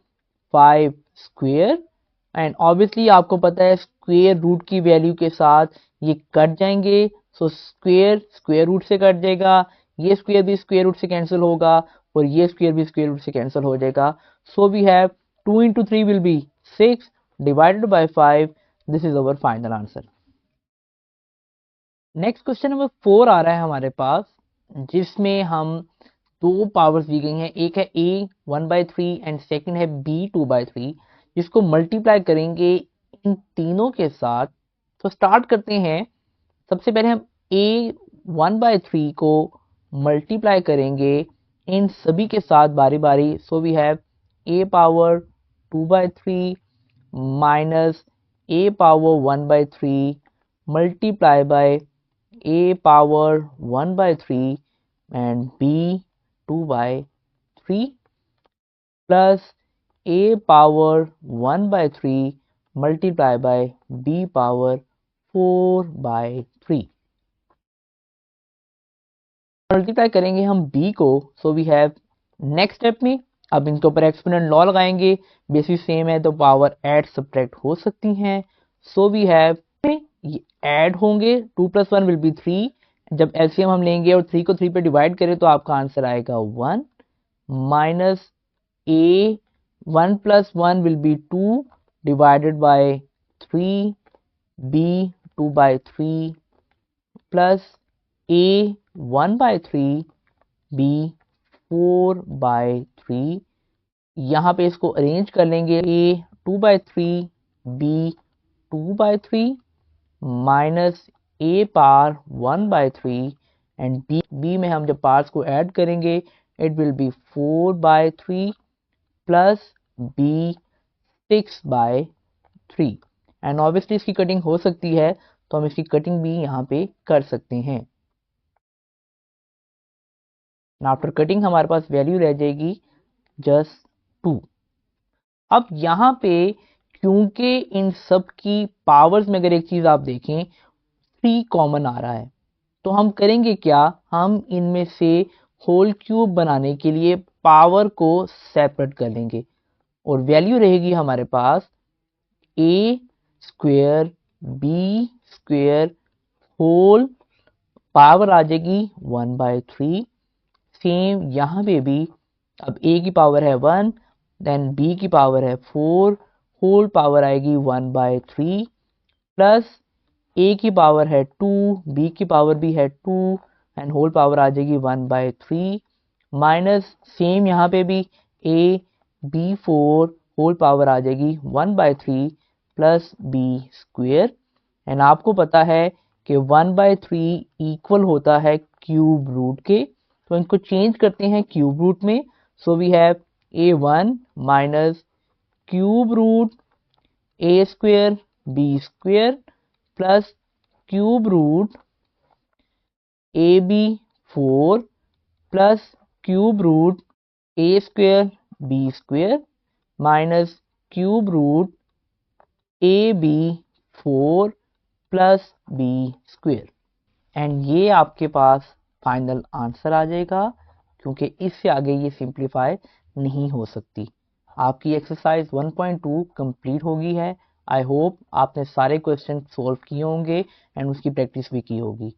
5 square and obviously आपको पता है स्क्वेयर रूट की वैल्यू के साथ ये कट जाएंगे, सो स्क्वेयर स्क्वेयर रूट से कट जाएगा, ये स्क्वेयर भी स्क्वेयर रूट से कैंसिल होगा और ये स्क्वेयर भी स्क्वेयर रूट से कैंसिल हो जाएगा। So we have 2 into 3 will be 6 divided by 5, this is our final answer. Next question number 4 आ रहा है हमारे पास, जिसमें हम 2 पावर्स दी गई हैं, एक है a 1/3 एंड सेकंड है b 2/3, जिसको मल्टीप्लाई करेंगे इन तीनों के साथ। तो स्टार्ट करते हैं, सबसे पहले हम a 1/3 को मल्टीप्लाई करेंगे इन सभी के साथ बारी बारी, so we have a power 2/3 minus a power 1/3 multiply by a power 1/3 and b 2/3 plus a power 1/3 multiplied by b power 4/3। Multiply करेंगे हम b को, so we have next step में अब इनके ऊपर एक्सपोनेंट लॉ लगाएंगे, बेसिस सेम है तो पावर ऐड सब्ट्रैक्ट हो सकती हैं, सो वी हैव ये ऐड होंगे 2 + 1 विल बी 3, जब एलसीएम हम लेंगे और 3 को 3 पे डिवाइड करें तो आपका आंसर आएगा 1 minus a 1 + 1 will be 2 divided by 3 b 2/3 plus a 1/3 b 4/3। यहाँ पे इसको अरेंज कर लेंगे, a 2/3 b 2/3 minus a power 1/3 and b में हम जब पार्ट्स को ऐड करेंगे it will B 4/3 plus b 6/3 and obviously इसकी कटिंग हो सकती है तो हम इसकी कटिंग भी यहाँ पे कर सकते हैं। आफ्टर कटिंग हमारे पास वैल्यू रह जाएगी जस्ट 2। अब यहाँ पे क्योंकि इन सब की पावर्स में अगर एक चीज आप देखें 3 कॉमन आ रहा है, तो हम करेंगे क्या, हम इनमें से होल क्यूब बनाने के लिए पावर को सेपरेट कर लेंगे और वैल्यू रहेगी हमारे पास a square b square whole power आ जाएगी 1/3। सेम यहाँ पे भी अब a की पावर है 1 देन b की पावर है 4, होल पावर आएगी 1/3 प्लस a की पावर है 2, b की पावर भी है 2 एंड होल पावर आ जाएगी 1/3 माइनस सेम यहाँ पे भी a b4 होल पावर आ जाएगी 1/3 प्लस बी स्क्वेयर। एंड आपको पता है कि 1/3 इक्वल होता है क्यूब रूट के, तो इनको चेंज करते हैं क्यूब रूट में। So we have a1 minus cube root a square b square plus cube root ab4 plus cube root a square b square minus cube root ab4 plus b square. And ये आपके पास final answer आ जाएगा, क्योंकि इससे आगे ये simplify नहीं हो सकती। आपकी एक्सरसाइज 1.2 कंप्लीट होगी है। आई होप आपने सारे क्वेश्चन सॉल्व किए होंगे एंड उसकी प्रैक्टिस भी की होगी।